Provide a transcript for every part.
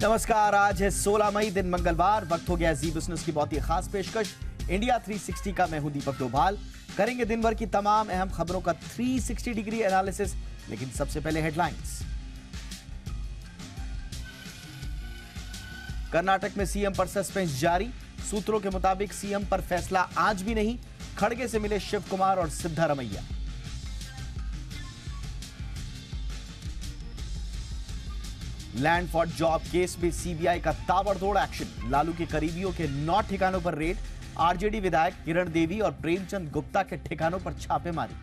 नमस्कार, आज है 16 मई, दिन मंगलवार। वक्त हो गया जी बिजनेस की बहुत ही खास पेशकश इंडिया 360 का। मैं हूं दीपक डोभाल। करेंगे दिन भर की तमाम अहम खबरों का 360 डिग्री एनालिसिस, लेकिन सबसे पहले हेडलाइंस। कर्नाटक में सीएम पर सस्पेंस जारी। सूत्रों के मुताबिक सीएम पर फैसला आज भी नहीं। खड़गे से मिले शिव कुमार और Siddaramaiah. Land for job case में सीबीआई का ताबड़तोड़ एक्शन। लालू के करीबियों के 9 ठिकानों पर रेड। आरजेडी विधायक किरण देवी और प्रेमचंद गुप्ता के ठिकानों पर छापेमारी।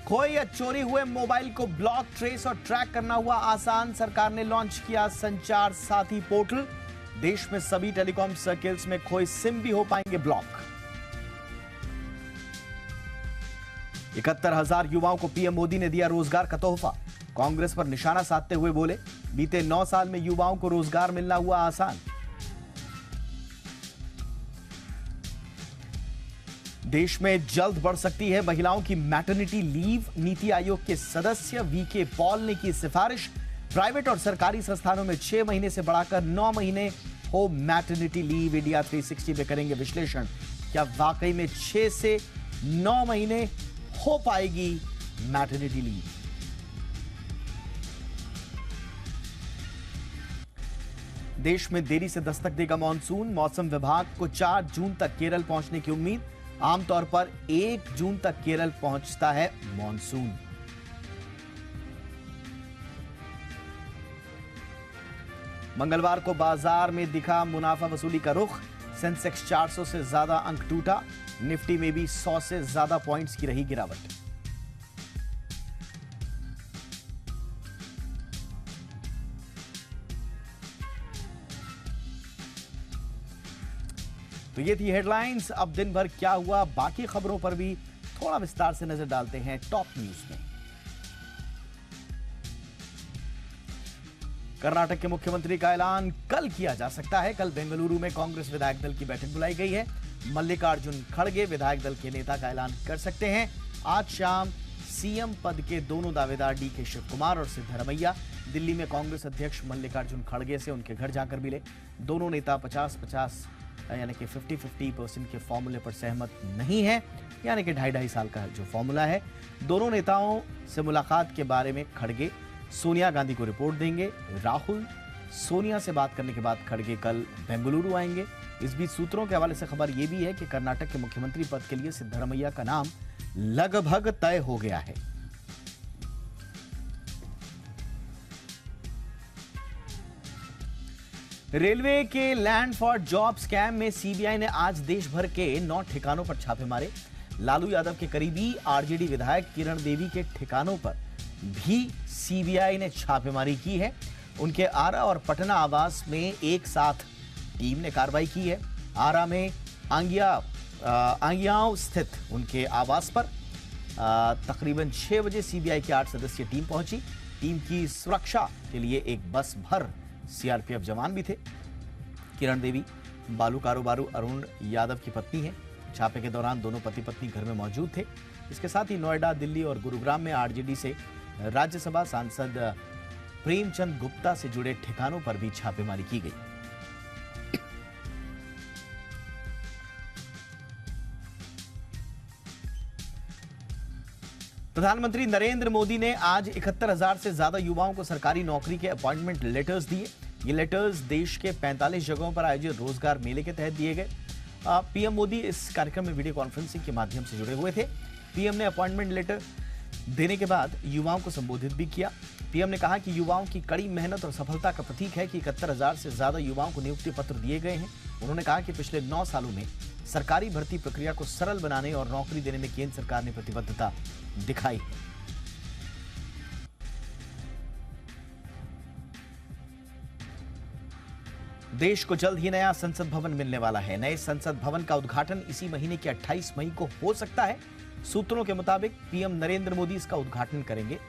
खोए या चोरी हुए मोबाइल को ब्लॉक, ट्रेस और ट्रैक करना हुआ आसान। सरकार ने लॉन्च किया संचार साथी पोर्टल। देश में सभी टेलीकॉम सर्किल्स में खोए सिम भी हो पाएंगे ब्लॉक। 71,000 युवाओं को पीएम मोदी ने दिया रोजगार का तोहफा। कांग्रेस पर निशाना साधते हुए बोले, बीते 9 साल में युवाओं को रोजगार मिलना हुआ आसान। देश में जल्द बढ़ सकती है महिलाओं की मैटरनिटी लीव। नीति आयोग के सदस्य वीके पॉल ने की सिफारिश। प्राइवेट और सरकारी संस्थानों में 6 महीने से बढ़ाकर 9 महीने हो मैटरनिटी लीव। इंडिया 360 में करेंगे विश्लेषण। क्या वाकई में 6 से 9 महीने हो पाएगी मैटरनिटी लीव? देश में देरी से दस्तक देगा मॉनसून। मौसम विभाग को 4 जून तक केरल पहुंचने की उम्मीद। आमतौर पर 1 जून तक केरल पहुंचता है मॉनसून। मंगलवार को बाजार में दिखा मुनाफा वसूली का रुख। सेंसेक्स 400 से ज्यादा अंक टूटा। निफ्टी में भी 100 से ज्यादा पॉइंट्स की रही गिरावट। तो ये थी हेडलाइंस। अब दिन भर क्या हुआ, बाकी खबरों पर भी थोड़ा विस्तार से नजर डालते हैं टॉप न्यूज में। कर्नाटक के मुख्यमंत्री का ऐलान कल किया जा सकता है। कल बेंगलुरु में कांग्रेस विधायक दल की बैठक बुलाई गई है। मल्लिकार्जुन खड़गे विधायक दल के नेता का ऐलान कर सकते हैं। आज शाम सीएम पद के दोनों दावेदार डीके शिव कुमार और सिद्धारमैया दिल्ली में कांग्रेस अध्यक्ष मल्लिकार्जुन खड़गे से उनके घर जाकर मिले। दोनों नेता 50-50 यानी कि 50-50% के फॉर्मूले पर सहमत नहीं है, यानी कि 2.5 साल का जो फॉर्मूला है। दोनों नेताओं से मुलाकात के बारे में खड़गे सोनिया गांधी को रिपोर्ट देंगे। राहुल सोनिया से बात करने के बाद खड़गे कल बेंगलुरु आएंगे। इस बीच सूत्रों के हवाले से खबर यह भी है कि कर्नाटक के मुख्यमंत्री पद के लिए सिद्धारमैया का नाम लगभग तय हो गया है। रेलवे के लैंड फॉर जॉब स्कैम में सीबीआई ने आज देश भर के 9 ठिकानों पर छापे मारे। लालू यादव के करीबी आरजेडी विधायक किरण देवी के ठिकानों पर भी सीबीआई ने छापेमारी की है। उनके आरा और पटना आवास में एक साथ टीम ने कार्रवाई की है। आरा में आंगियाओं स्थित उनके आवास पर तकरीबन 6 बजे सीबीआई की 8 सदस्यीय टीम पहुंची। टीम की सुरक्षा के लिए एक बस भर सीआरपीएफ जवान भी थे। किरण देवी बालू कारोबारू अरुण यादव की पत्नी है। छापे के दौरान दोनों पति पत्नी घर में मौजूद थे। इसके साथ ही नोएडा, दिल्ली और गुरुग्राम में आरजेडी से राज्यसभा सांसद प्रेमचंद गुप्ता से जुड़े ठिकानों पर भी छापेमारी की गई। प्रधानमंत्री नरेंद्र मोदी ने आज 71,000 से ज्यादा युवाओं को सरकारी नौकरी के अपॉइंटमेंट लेटर्स दिए। ये लेटर्स देश के 45 जगहों पर आयोजित रोजगार मेले के तहत दिए गए। पीएम मोदी इस कार्यक्रम में वीडियो कॉन्फ्रेंसिंग के माध्यम से जुड़े हुए थे। पीएम ने अपॉइंटमेंट लेटर देने के बाद युवाओं को संबोधित भी किया। पीएम ने कहा कि युवाओं की कड़ी मेहनत और सफलता का प्रतीक है कि 71,000 से ज्यादा युवाओं को नियुक्ति पत्र दिए गए हैं। उन्होंने कहा कि पिछले 9 सालों में सरकारी भर्ती प्रक्रिया को सरल बनाने और नौकरी देने में केंद्र सरकार ने प्रतिबद्धता दिखाई है। देश को जल्द ही नया संसद भवन मिलने वाला है। नए संसद भवन का उद्घाटन इसी महीने की 28 मई को हो सकता है। सूत्रों के मुताबिक पीएम नरेंद्र मोदी इसका उद्घाटन करेंगे।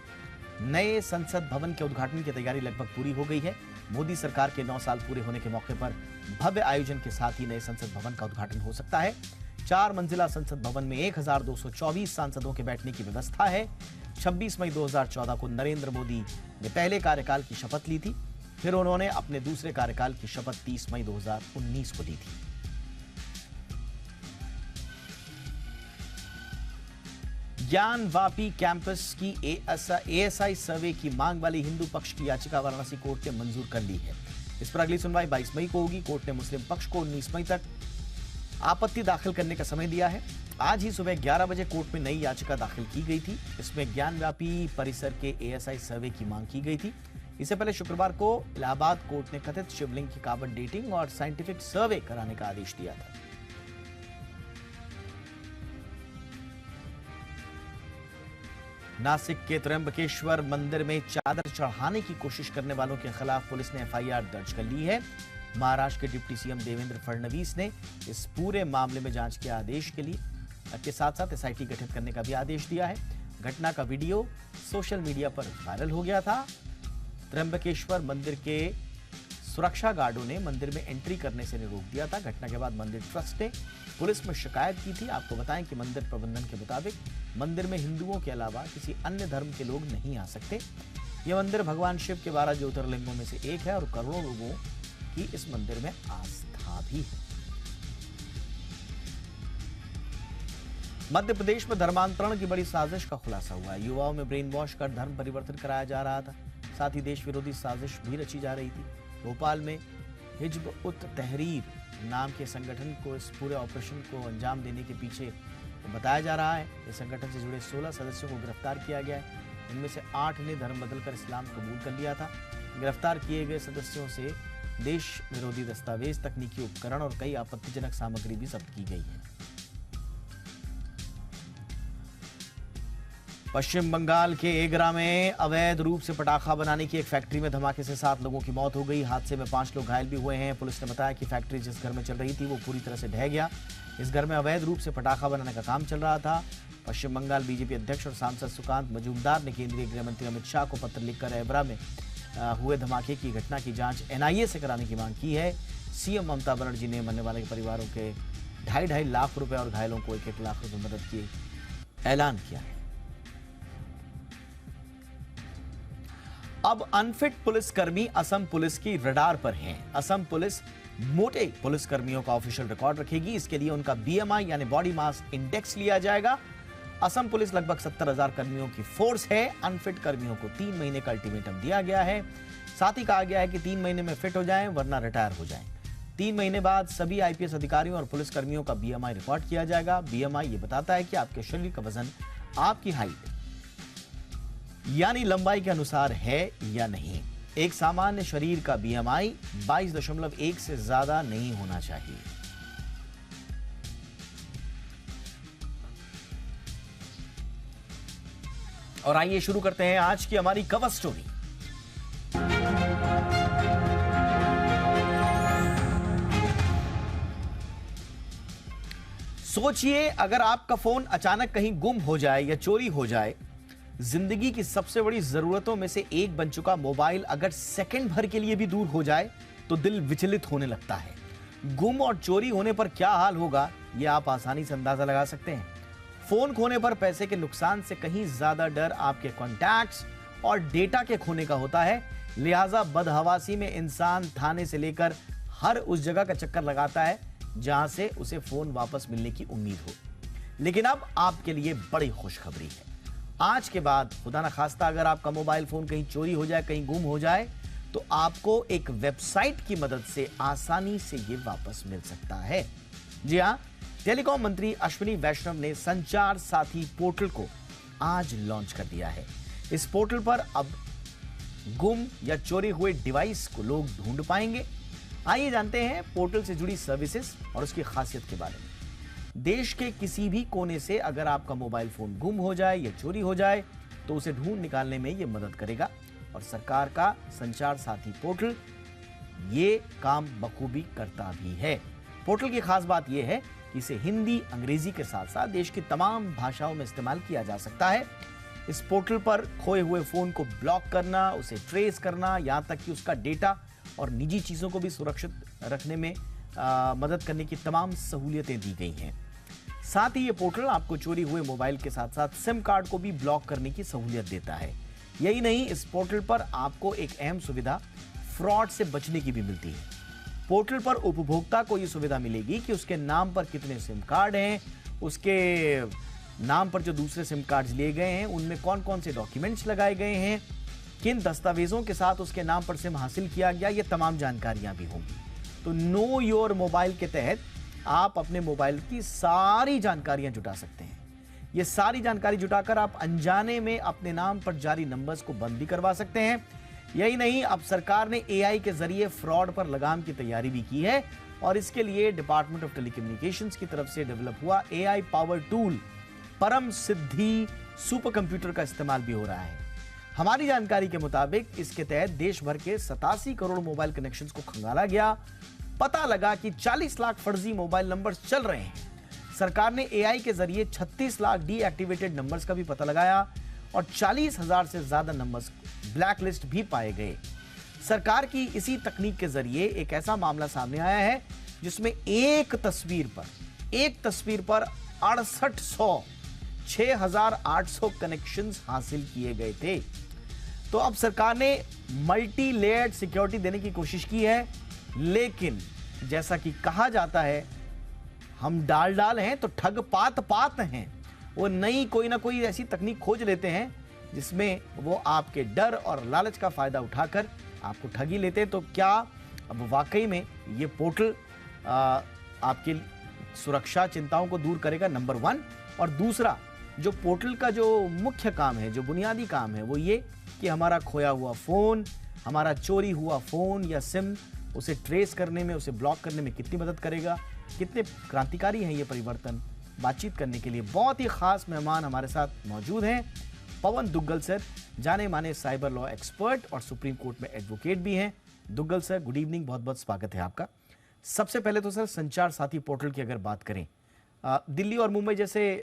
नए संसद भवन के उद्घाटन की तैयारी लगभग पूरी हो गई है। मोदी सरकार के 9 साल पूरे होने के मौके पर भव्य आयोजन के साथ ही नए संसद भवन का उद्घाटन हो सकता है। 4 मंजिला संसद भवन में 1224 सांसदों के बैठने की व्यवस्था है। 26 मई 2014 को नरेंद्र मोदी ने पहले कार्यकाल की शपथ ली थी। फिर उन्होंने अपने दूसरे कार्यकाल की शपथ 30 मई 2019 को ली थी। ज्ञानवापी कैंपस की एएसआई सर्वे की मांग वाली हिंदू पक्ष की याचिका वाराणसी कोर्ट ने मंजूर कर ली है। इस पर अगली सुनवाई 22 मई को होगी। कोर्ट ने मुस्लिम पक्ष को 19 मई तक आपत्ति दाखिल करने का समय दिया है। आज ही सुबह 11 बजे कोर्ट में नई याचिका दाखिल की गई थी। इसमें ज्ञानव्यापी परिसर के एएसआई सर्वे की मांग की गई थी। इससे पहले शुक्रवार को इलाहाबाद कोर्ट ने कथित शिवलिंग की कार्बन डेटिंग और साइंटिफिक सर्वे कराने का आदेश दिया था। नासिक के त्र्यंबकेश्वर मंदिर में चादर चढ़ाने की कोशिश करने वालों के खिलाफ पुलिस ने एफआईआर दर्ज कर ली है। महाराष्ट्र के डिप्टी सीएम देवेंद्र फडणवीस ने इस पूरे मामले में जांच के आदेश के साथ एसआईटी गठित करने का भी आदेश दिया है। घटना का वीडियो सोशल मीडिया पर वायरल हो गया था। त्र्यंबकेश्वर मंदिर के सुरक्षा गार्डों ने मंदिर में एंट्री करने से रोक दिया था। घटना के बाद मंदिर ट्रस्ट ने पुलिस में शिकायत की थी। आपको बताएं कि मंदिर प्रबंधन के मुताबिक मंदिर में हिंदुओं के अलावा किसी अन्य धर्म के लोग नहीं आ सकते। यह मंदिर भगवान शिव के 12 ज्योतिर्लिंगों में से एक है और करोड़ों लोगों की इस मंदिर में आस्था भी है। मध्य प्रदेश में धर्मांतरण की बड़ी साजिश का खुलासा हुआ है। युवाओं में ब्रेन वॉश कर धर्म परिवर्तन कराया जा रहा था। साथ ही देश विरोधी साजिश भी रची जा रही थी। भोपाल में हिज्ब उत तहरीर नाम के संगठन को इस पूरे ऑपरेशन को अंजाम देने के पीछे बताया जा रहा है। इस संगठन से जुड़े 16 सदस्यों को गिरफ्तार किया गया है। इनमें से 8 ने धर्म बदलकर इस्लाम कबूल कर लिया था। गिरफ्तार किए गए सदस्यों से देश विरोधी दस्तावेज, तकनीकी उपकरण और कई आपत्तिजनक सामग्री भी जब्त की गई है। पश्चिम बंगाल के एगरा में अवैध रूप से पटाखा बनाने की एक फैक्ट्री में धमाके से 7 लोगों की मौत हो गई। हादसे में 5 लोग घायल भी हुए हैं। पुलिस ने बताया कि फैक्ट्री जिस घर में चल रही थी वो पूरी तरह से ढह गया। इस घर में अवैध रूप से पटाखा बनाने का काम चल रहा था। पश्चिम बंगाल बीजेपी अध्यक्ष और सांसद सुकांत मजूमदार ने केंद्रीय गृह मंत्री अमित शाह को पत्र लिखकर एगरा में हुए धमाके की घटना की जांच एनआईए से कराने की मांग की है। सीएम ममता बनर्जी ने मरने वाले के परिवारों के 2.5 लाख रुपए और घायलों को 1-1 लाख रुपए मदद की ऐलान किया है। अब अनफिट पुलिसकर्मी असम पुलिस की रडार पर हैं। असम पुलिस मोटे पुलिसकर्मियों का ऑफिशियल रिकॉर्ड रखेगी। इसके लिए उनका बीएमआई यानी बॉडी मास इंडेक्स लिया जाएगा। असम पुलिस लगभग 70,000 कर्मियों की फोर्स है। अनफिट कर्मियों को 3 महीने का अल्टीमेटम दिया गया है। साथ ही कहा गया है कि 3 महीने में फिट हो जाएं वरना रिटायर हो जाएं। 3 महीने बाद सभी आईपीएस अधिकारियों और पुलिसकर्मियों का बीएमआई रिकॉर्ड किया जाएगा। बीएमआई ये बताता है कि आपके शरीर का वजन आपकी हाइट यानी लंबाई के अनुसार है या नहीं। एक सामान्य शरीर का बीएमआई 22.1 से ज्यादा नहीं होना चाहिए। और आइए शुरू करते हैं आज की हमारी कवर स्टोरी। सोचिए, अगर आपका फोन अचानक कहीं गुम हो जाए या चोरी हो जाए, जिंदगी की सबसे बड़ी जरूरतों में से एक बन चुका मोबाइल अगर सेकंड भर के लिए भी दूर हो जाए तो दिल विचलित होने लगता है। गुम और चोरी होने पर क्या हाल होगा, यह आप आसानी से अंदाजा लगा सकते हैं। फोन खोने पर पैसे के नुकसान से कहीं ज्यादा डर आपके कॉन्टैक्ट्स और डेटा के खोने का होता है। लिहाजा बदहवासी में इंसान थाने से लेकर हर उस जगह का चक्कर लगाता है जहां से उसे फोन वापस मिलने की उम्मीद हो। लेकिन अब आपके लिए बड़ी खुशखबरी है। आज के बाद खुदा ना खास्ता अगर आपका मोबाइल फोन कहीं चोरी हो जाए, कहीं गुम हो जाए, तो आपको एक वेबसाइट की मदद से आसानी से ये वापस मिल सकता है। जी हां, टेलीकॉम मंत्री अश्विनी वैष्णव ने संचार साथी पोर्टल को आज लॉन्च कर दिया है। इस पोर्टल पर अब गुम या चोरी हुए डिवाइस को लोग ढूंढ पाएंगे। आइए जानते हैं पोर्टल से जुड़ी सर्विसेज और उसकी खासियत के बारे में। देश के किसी भी कोने से अगर आपका मोबाइल फोन गुम हो जाए या चोरी हो जाए तो उसे ढूंढ निकालने में यह मदद करेगा। और सरकार का संचार साथी पोर्टल ये काम बखूबी करता भी है। पोर्टल की खास बात यह है कि इसे हिंदी, अंग्रेजी के साथ साथ देश की तमाम भाषाओं में इस्तेमाल किया जा सकता है। इस पोर्टल पर खोए हुए फोन को ब्लॉक करना, उसे ट्रेस करना, यहां तक कि उसका डेटा और निजी चीजों को भी सुरक्षित रखने में मदद करने की तमाम सहूलियतें दी गई हैं। साथ ही ये पोर्टल आपको चोरी हुए मोबाइल के साथ साथ सिम कार्ड को भी ब्लॉक करने की सहूलियत देता है। यही नहीं, इस पोर्टल पर आपको एक अहम सुविधा फ्रॉड से बचने की भी मिलती है। पोर्टल पर उपभोक्ता को यह सुविधा मिलेगी कि उसके नाम पर कितने सिम कार्ड हैं, उसके नाम पर जो दूसरे सिम कार्ड लिए गए हैं उनमें कौन कौन से डॉक्यूमेंट्स लगाए गए हैं, किन दस्तावेजों के साथ उसके नाम पर सिम हासिल किया गया, ये तमाम जानकारियां भी होंगी। तो नो योर मोबाइल के तहत आप अपने मोबाइल की सारी जानकारियां जुटा सकते हैं। ये सारी जानकारी जुटाकर आप अनजाने में अपने नाम पर जारी नंबर्स को बंद भी करवा सकते हैं। यही नहीं, अब सरकार ने एआई के जरिए फ्रॉड पर लगाम की तैयारी भी की है और इसके लिए डिपार्टमेंट ऑफ टेलीकम्युनिकेशंस की तरफ से डेवलप हुआ एआई पावर टूल परम सिद्धि सुपर कंप्यूटर का इस्तेमाल भी हो रहा है। हमारी जानकारी के मुताबिक इसके तहत देश भर के 87 करोड़ मोबाइल कनेक्शंस को खंगाला गया। पता लगा कि 40 लाख फर्जी मोबाइल नंबर्स चल रहे हैं। सरकार ने एआई के जरिए 36 लाख डीएक्टिवेटेड नंबर्स का भी पता लगाया और 40,000 से ज्यादा नंबर्स ब्लैक लिस्ट भी पाए गए। सरकार की इसी तकनीक के जरिए एक ऐसा मामला सामने आया है जिसमें एक तस्वीर पर 6,800 कनेक्शंस हासिल किए गए थे। तो अब सरकार ने मल्टी लेयर्ड सिक्योरिटी देने की कोशिश की है, लेकिन जैसा कि कहा जाता है, हम डाल हैं तो ठग पात हैं। वो नई कोई ना कोई ऐसी तकनीक खोज लेते हैं जिसमें वो आपके डर और लालच का फायदा उठाकर आपको ठगी लेते हैं। तो क्या अब वाकई में ये पोर्टल आपकी सुरक्षा चिंताओं को दूर करेगा? नंबर 1। और दूसरा, जो पोर्टल का जो मुख्य काम है, जो बुनियादी काम है, वो ये कि हमारा खोया हुआ फोन, हमारा चोरी हुआ फोन या सिम, उसे ट्रेस करने में, उसे ब्लॉक करने में कितनी मदद करेगा। कितने क्रांतिकारी हैं ये परिवर्तन। बातचीत करने के लिए बहुत ही खास मेहमान हमारे साथ मौजूद हैं। पवन दुग्गल सर, जाने माने साइबर लॉ एक्सपर्ट और सुप्रीम कोर्ट में एडवोकेट भी हैं। दुग्गल सर, गुड इवनिंग, बहुत बहुत स्वागत है आपका। सबसे पहले तो सर, संचार साथी पोर्टल की अगर बात करें, दिल्ली और मुंबई जैसे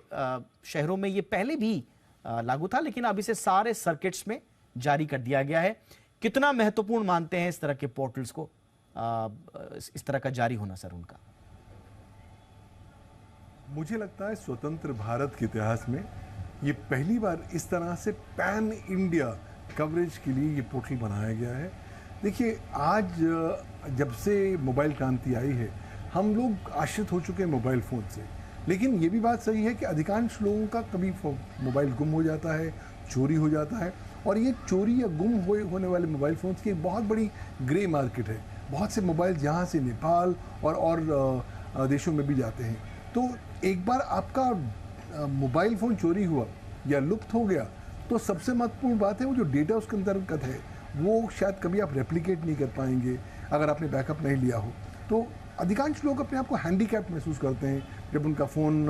शहरों में ये पहले भी लागू था, लेकिन अब इसे सारे सर्किट्स में जारी कर दिया गया है। कितना महत्वपूर्ण मानते हैं इस तरह के पोर्टल्स को, इस तरह का जारी होना सर उनका? मुझे लगता है स्वतंत्र भारत के इतिहास में ये पहली बार इस तरह से पैन इंडिया कवरेज के लिए ये पोर्टल बनाया गया है। देखिए, आज जब से मोबाइल क्रांति आई है, हम लोग आश्रित हो चुके हैं मोबाइल फ़ोन से, लेकिन ये भी बात सही है कि अधिकांश लोगों का कभी मोबाइल गुम हो जाता है, चोरी हो जाता है, और ये चोरी या गुम होने वाले मोबाइल फ़ोन्स की एक बहुत बड़ी ग्रे मार्केट है। बहुत से मोबाइल यहाँ से नेपाल और देशों में भी जाते हैं। तो एक बार आपका मोबाइल फ़ोन चोरी हुआ या लुप्त हो गया, तो सबसे महत्वपूर्ण बात है वो जो डेटा उसके अंतर्गत है, वो शायद कभी आप रेप्लिकेट नहीं कर पाएंगे अगर आपने बैकअप नहीं लिया हो। तो अधिकांश लोग अपने आप को हैंडीकैप महसूस करते हैं जब उनका फ़ोन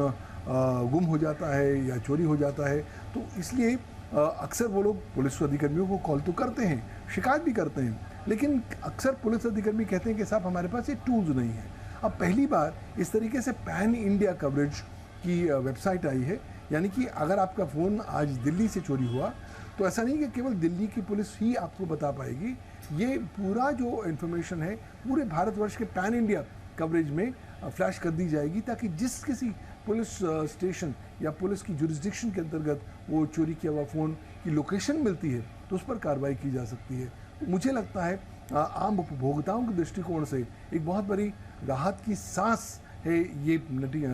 गुम हो जाता है या चोरी हो जाता है। तो इसलिए अक्सर वो लोग पुलिस अधिकारियों को कॉल तो करते हैं, शिकायत भी करते हैं, लेकिन अक्सर पुलिस अधिकारी कहते हैं कि साहब हमारे पास ये टूल्स नहीं है। अब पहली बार इस तरीके से पैन इंडिया कवरेज की वेबसाइट आई है, यानी कि अगर आपका फ़ोन आज दिल्ली से चोरी हुआ तो ऐसा नहीं कि केवल दिल्ली की पुलिस ही आपको बता पाएगी, ये पूरा जो इन्फॉर्मेशन है पूरे भारतवर्ष के पैन इंडिया कवरेज में फ्लैश कर दी जाएगी, ताकि जिस किसी पुलिस स्टेशन या पुलिस की जुरिस्डिक्शन के अंतर्गत वो चोरी किया हुआ फ़ोन की लोकेशन मिलती है तो उस पर कार्रवाई की जा सकती है। तो मुझे लगता है आम उपभोक्ताओं के दृष्टिकोण से एक बहुत बड़ी राहत की सांस है ये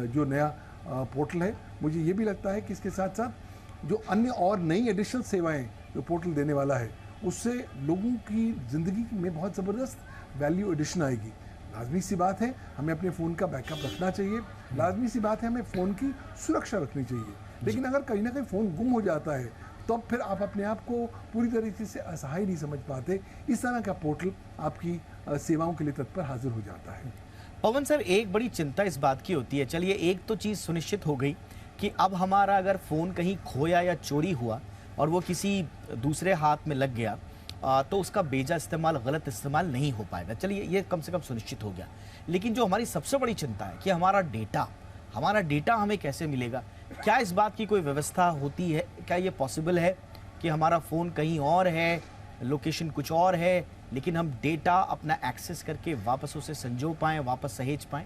जो नया पोर्टल है। मुझे ये भी लगता है कि इसके साथ साथ जो अन्य और नई एडिशनल सेवाएं जो पोर्टल देने वाला है, उससे लोगों की ज़िंदगी में बहुत ज़बरदस्त वैल्यू एडिशन आएगी। लाजमी सी बात है हमें अपने फ़ोन का बैकअप रखना चाहिए, लाजमी सी बात है हमें फ़ोन की सुरक्षा रखनी चाहिए, लेकिन अगर कहीं ना कहीं फ़ोन गुम हो जाता है तो अब फिर आप अपने आप को पूरी तरीके से असहाय नहीं समझ पाते। इस तरह का पोर्टल आपकी सेवाओं के लिए तत्पर हाजिर हो जाता है। पवन सर, एक बड़ी चिंता इस बात की होती है, चलिए एक तो चीज़ सुनिश्चित हो गई कि अब हमारा अगर फ़ोन कहीं खोया या चोरी हुआ और वो किसी दूसरे हाथ में लग गया तो उसका बेजा इस्तेमाल, गलत इस्तेमाल नहीं हो पाएगा। चलिए ये कम से कम सुनिश्चित हो गया, लेकिन जो हमारी सबसे बड़ी चिंता है कि हमारा डेटा हमें कैसे मिलेगा? क्या इस बात की कोई व्यवस्था होती है? क्या ये पॉसिबल है कि हमारा फ़ोन कहीं और है, लोकेशन कुछ और है, लेकिन हम डेटा अपना एक्सेस करके वापस उसे संजो पाएँ, वापस सहेज पाएँ?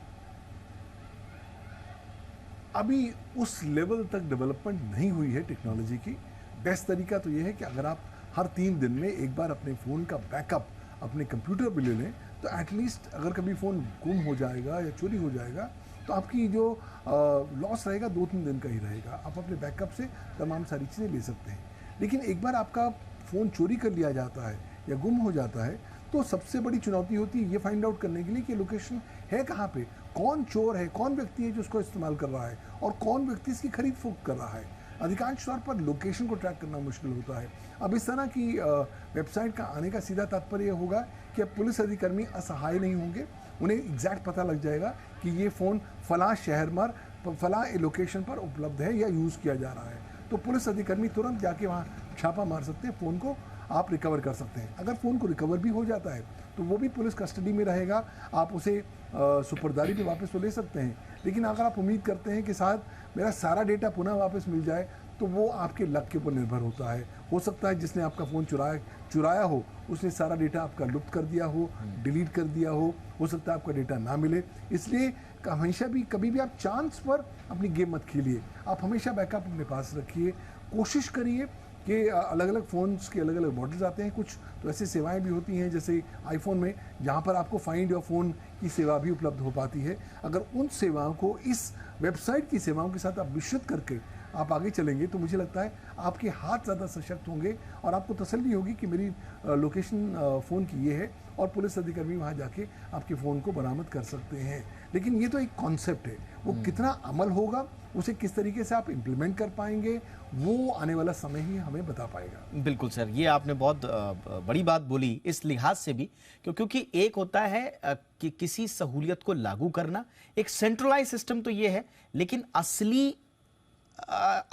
अभी उस लेवल तक डेवलपमेंट नहीं हुई है टेक्नोलॉजी की। बेस्ट तरीका तो ये है कि अगर आप हर 3 दिन में एक बार अपने फ़ोन का बैकअप अपने कंप्यूटर पे ले लें, तो एटलीस्ट अगर कभी फ़ोन गुम हो जाएगा या चोरी हो जाएगा तो आपकी जो लॉस रहेगा 2-3 दिन का ही रहेगा। आप अपने बैकअप से तमाम सारी चीज़ें ले सकते हैं। लेकिन एक बार आपका फ़ोन चोरी कर लिया जाता है या गुम हो जाता है, तो सबसे बड़ी चुनौती होती है ये फाइंड आउट करने के लिए कि लोकेशन है कहाँ पे, कौन चोर है, कौन व्यक्ति है जो उसको इस्तेमाल कर रहा है और कौन व्यक्ति इसकी खरीद फरोख्त कर रहा है। अधिकांश तौर पर लोकेशन को ट्रैक करना मुश्किल होता है। अब इस तरह की वेबसाइट का आने का सीधा तात्पर्य होगा कि अब पुलिस अधिकर्मी असहाय नहीं होंगे, उन्हें एग्जैक्ट पता लग जाएगा कि ये फ़ोन फलां शहर में फलां लोकेशन पर उपलब्ध है या यूज़ किया जा रहा है। तो पुलिस अधिकर्मी तुरंत जाके वहाँ छापा मार सकते हैं, फ़ोन को आप रिकवर कर सकते हैं। अगर फ़ोन को रिकवर भी हो जाता है तो वो भी पुलिस कस्टडी में रहेगा, आप उसे सुपुर्दारी पे वापस तो ले सकते हैं। लेकिन अगर आप उम्मीद करते हैं कि साहब मेरा सारा डेटा पुनः वापस मिल जाए, तो वो आपके लक के ऊपर निर्भर होता है। हो सकता है जिसने आपका फ़ोन चुराया हो उसने सारा डेटा आपका लुप्त कर दिया हो, डिलीट कर दिया हो सकता है आपका डेटा ना मिले। इसलिए हमेशा भी कभी भी आप चांस पर अपनी गेम मत खेलिए, आप हमेशा बैकअप अपने पास रखिए। कोशिश करिए कि अलग अलग फ़ोन्स के अलग अलग मॉडल्स आते हैं, कुछ तो ऐसी सेवाएं भी होती हैं जैसे आईफोन में जहां पर आपको फाइंड योर फ़ोन की सेवा भी उपलब्ध हो पाती है। अगर उन सेवाओं को इस वेबसाइट की सेवाओं के साथ आप मिश्रित करके आप आगे चलेंगे तो मुझे लगता है आपके हाथ ज़्यादा सशक्त होंगे और आपको तसल्ली होगी कि मेरी लोकेशन फ़ोन की ये है और पुलिस अधिकारी वहाँ जाके आपके फ़ोन को बरामद कर सकते हैं। लेकिन ये तो एक कॉन्सेप्ट है, वो कितना अमल होगा, उसे किस तरीके से आप इम्प्लीमेंट कर पाएंगे, वो आने वाला समय ही हमें बता पाएगा। बिल्कुल सर, ये आपने बहुत बड़ी बात बोली इस लिहाज से भी क्योंकि एक होता है कि किसी सहूलियत को लागू करना, एक सेंट्रलाइज सिस्टम तो ये है, लेकिन असली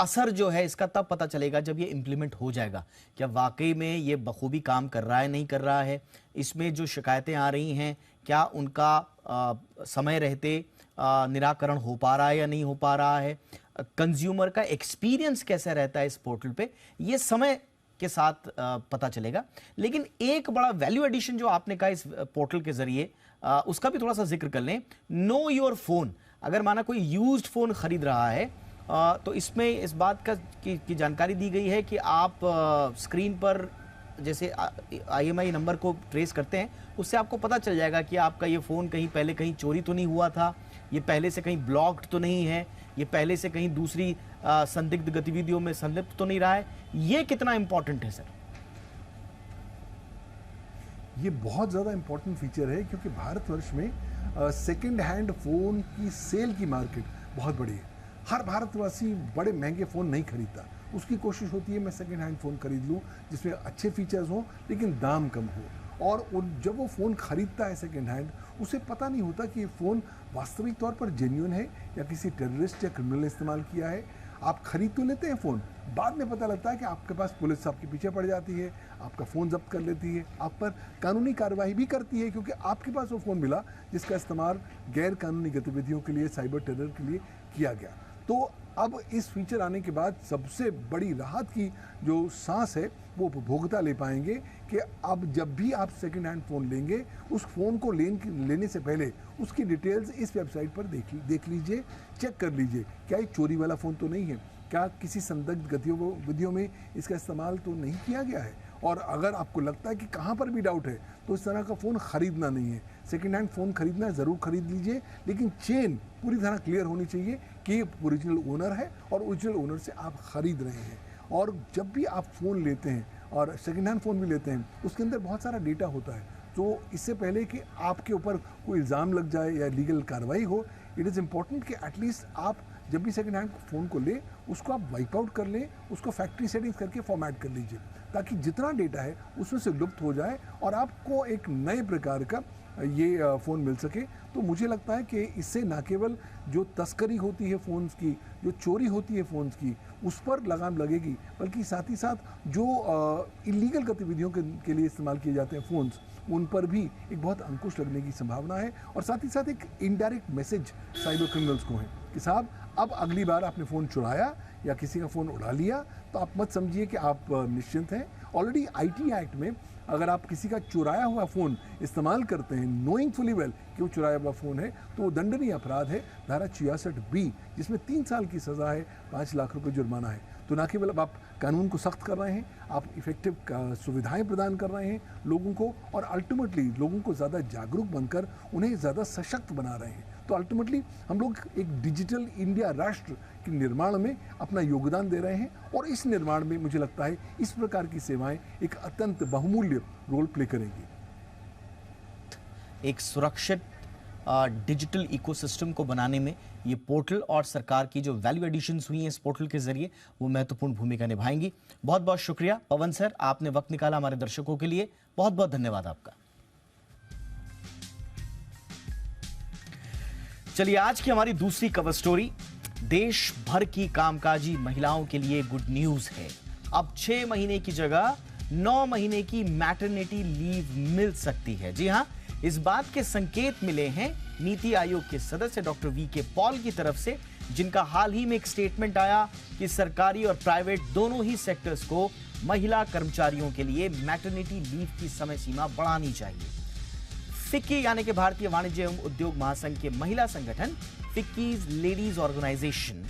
असर जो है इसका तब पता चलेगा जब ये इम्प्लीमेंट हो जाएगा। क्या वाकई में ये बखूबी काम कर रहा है, नहीं कर रहा है, इसमें जो शिकायतें आ रही हैं क्या उनका समय रहते निराकरण हो पा रहा है या नहीं हो पा रहा है, कंज्यूमर का एक्सपीरियंस कैसा रहता है इस पोर्टल पे, ये समय के साथ पता चलेगा। लेकिन एक बड़ा वैल्यू एडिशन जो आपने कहा इस पोर्टल के जरिए, उसका भी थोड़ा सा जिक्र कर लें। नो योर फोन, अगर माना कोई यूज्ड फोन खरीद रहा है तो इसमें इस बात की जानकारी दी गई है कि आप स्क्रीन पर जैसे IMEI नंबर को ट्रेस करते हैं, उससे आपको पता चल जाएगा कि आपका ये फ़ोन कहीं पहले कहीं चोरी तो नहीं हुआ था, ये पहले से कहीं ब्लॉक्ड तो नहीं है, ये पहले से कहीं दूसरी संदिग्ध गतिविधियों में संलिप्त तो नहीं रहा है। ये कितना इंपॉर्टेंट है सर? ये बहुत ज़्यादा इंपॉर्टेंट फीचर है क्योंकि भारतवर्ष में सेकेंड हैंड फ़ोन की सेल की मार्केट बहुत बड़ी है। हर भारतवासी बड़े महंगे फ़ोन नहीं खरीदता, उसकी कोशिश होती है मैं सेकेंड हैंड फ़ोन खरीद लूँ जिसमें अच्छे फीचर्स हों लेकिन दाम कम हो। और जब वो फ़ोन ख़रीदता है सेकेंड हैंड, उसे पता नहीं होता कि ये फ़ोन वास्तविक तौर पर जेन्युइन है या किसी टेररिस्ट या क्रिमिनल ने इस्तेमाल किया है। आप खरीद तो लेते हैं फ़ोन, बाद में पता लगता है कि आपके पास पुलिस आपके पीछे पड़ जाती है, आपका फ़ोन जब्त कर लेती है, आप पर कानूनी कार्रवाई भी करती है क्योंकि आपके पास वो फ़ोन मिला जिसका इस्तेमाल गैर कानूनी गतिविधियों के लिए, साइबर टेरर के लिए किया गया। तो अब इस फीचर आने के बाद सबसे बड़ी राहत की जो सांस है वो उपभोक्ता ले पाएंगे कि अब जब भी आप सेकेंड हैंड फ़ोन लेंगे, उस फ़ोन को लेने से पहले उसकी डिटेल्स इस वेबसाइट पर देख लीजिए, चेक कर लीजिए क्या ये चोरी वाला फ़ोन तो नहीं है, क्या किसी संदिग्ध गतिविधियों में इसका इस्तेमाल तो नहीं किया गया है। और अगर आपको लगता है कि कहाँ पर भी डाउट है तो इस तरह का फ़ोन ख़रीदना नहीं है। सेकेंड हैंड फ़ोन खरीदना है ज़रूर खरीद लीजिए, लेकिन चेन पूरी तरह क्लियर होनी चाहिए कि ये ओरिजिनल ओनर है और ओरिजिनल ओनर से आप ख़रीद रहे हैं। और जब भी आप फ़ोन लेते हैं और सेकेंड हैंड फ़ोन भी लेते हैं, उसके अंदर बहुत सारा डेटा होता है, तो इससे पहले कि आपके ऊपर कोई इल्ज़ाम लग जाए या लीगल कार्रवाई हो, इट इज़ इम्पॉर्टेंट कि एटलीस्ट आप जब भी सेकेंड हैंड फ़ोन को लें उसको आप वाइप आउट कर लें, उसको फैक्ट्री सेटिंग्स करके फॉर्मेट कर लीजिए ताकि जितना डेटा है उसमें से लुप्त हो जाए और आपको एक नए प्रकार का ये फ़ोन मिल सके। तो मुझे लगता है कि इससे न केवल जो तस्करी होती है फ़ोन्स की, जो चोरी होती है फ़ोन्स की, उस पर लगाम लगेगी, बल्कि साथ ही साथ जो इलीगल गतिविधियों के लिए इस्तेमाल किए जाते हैं फ़ोन्स, उन पर भी एक बहुत अंकुश लगने की संभावना है। और साथ ही साथ एक इनडायरेक्ट मैसेज साइबर क्रिमिनल्स को है कि साहब अब अगली बार आपने फ़ोन चुराया या किसी का फ़ोन उड़ा लिया तो आप मत समझिए कि आप निश्चिंत हैं। ऑलरेडी IT एक्ट में अगर आप किसी का चुराया हुआ फ़ोन इस्तेमाल करते हैं, नोइंग फुली वेल कि वो चुराया हुआ फ़ोन है, तो वो दंडनीय अपराध है, धारा 66B, जिसमें 3 साल की सज़ा है, 5 लाख रुपए जुर्माना है। तो ना केवल आप कानून को सख्त कर रहे हैं, आप इफेक्टिव सुविधाएं प्रदान कर रहे हैं लोगों को, और अल्टीमेटली लोगों को ज़्यादा जागरूक बनकर उन्हें ज़्यादा सशक्त बना रहे हैं। तो अल्टीमेटली हम लोग एक डिजिटल इंडिया राष्ट्र के निर्माण में अपना योगदान दे रहे हैं, और इस निर्माण में मुझे लगता है इस प्रकार की सेवाएं एक अत्यंत बहुमूल्य रोल प्ले करेंगी। एक सुरक्षित डिजिटल इकोसिस्टम को बनाने में ये पोर्टल और सरकार की जो वैल्यू एडिशंस हुई हैं इस पोर्टल के जरिए, वो महत्वपूर्ण भूमिका निभाएंगी। बहुत बहुत शुक्रिया पवन सर, आपने वक्त निकाला हमारे दर्शकों के लिए, बहुत बहुत धन्यवाद आपका। चलिए आज की हमारी दूसरी कवर स्टोरी, देश भर की कामकाजी महिलाओं के लिए गुड न्यूज है। अब 6 महीने की जगह 9 महीने की मैटरनिटी लीव मिल सकती है। जी हां, इस बात के संकेत मिले हैं नीति आयोग के सदस्य डॉक्टर वी.के. पॉल की तरफ से, जिनका हाल ही में एक स्टेटमेंट आया कि सरकारी और प्राइवेट दोनों ही सेक्टर्स को महिला कर्मचारियों के लिए मैटरनिटी लीव की समय सीमा बढ़ानी चाहिए। फिक्की यानी कि भारतीय वाणिज्य एवं उद्योग महासंघ के महिला संगठन फिक्कीज लेडीज ऑर्गेनाइजेशन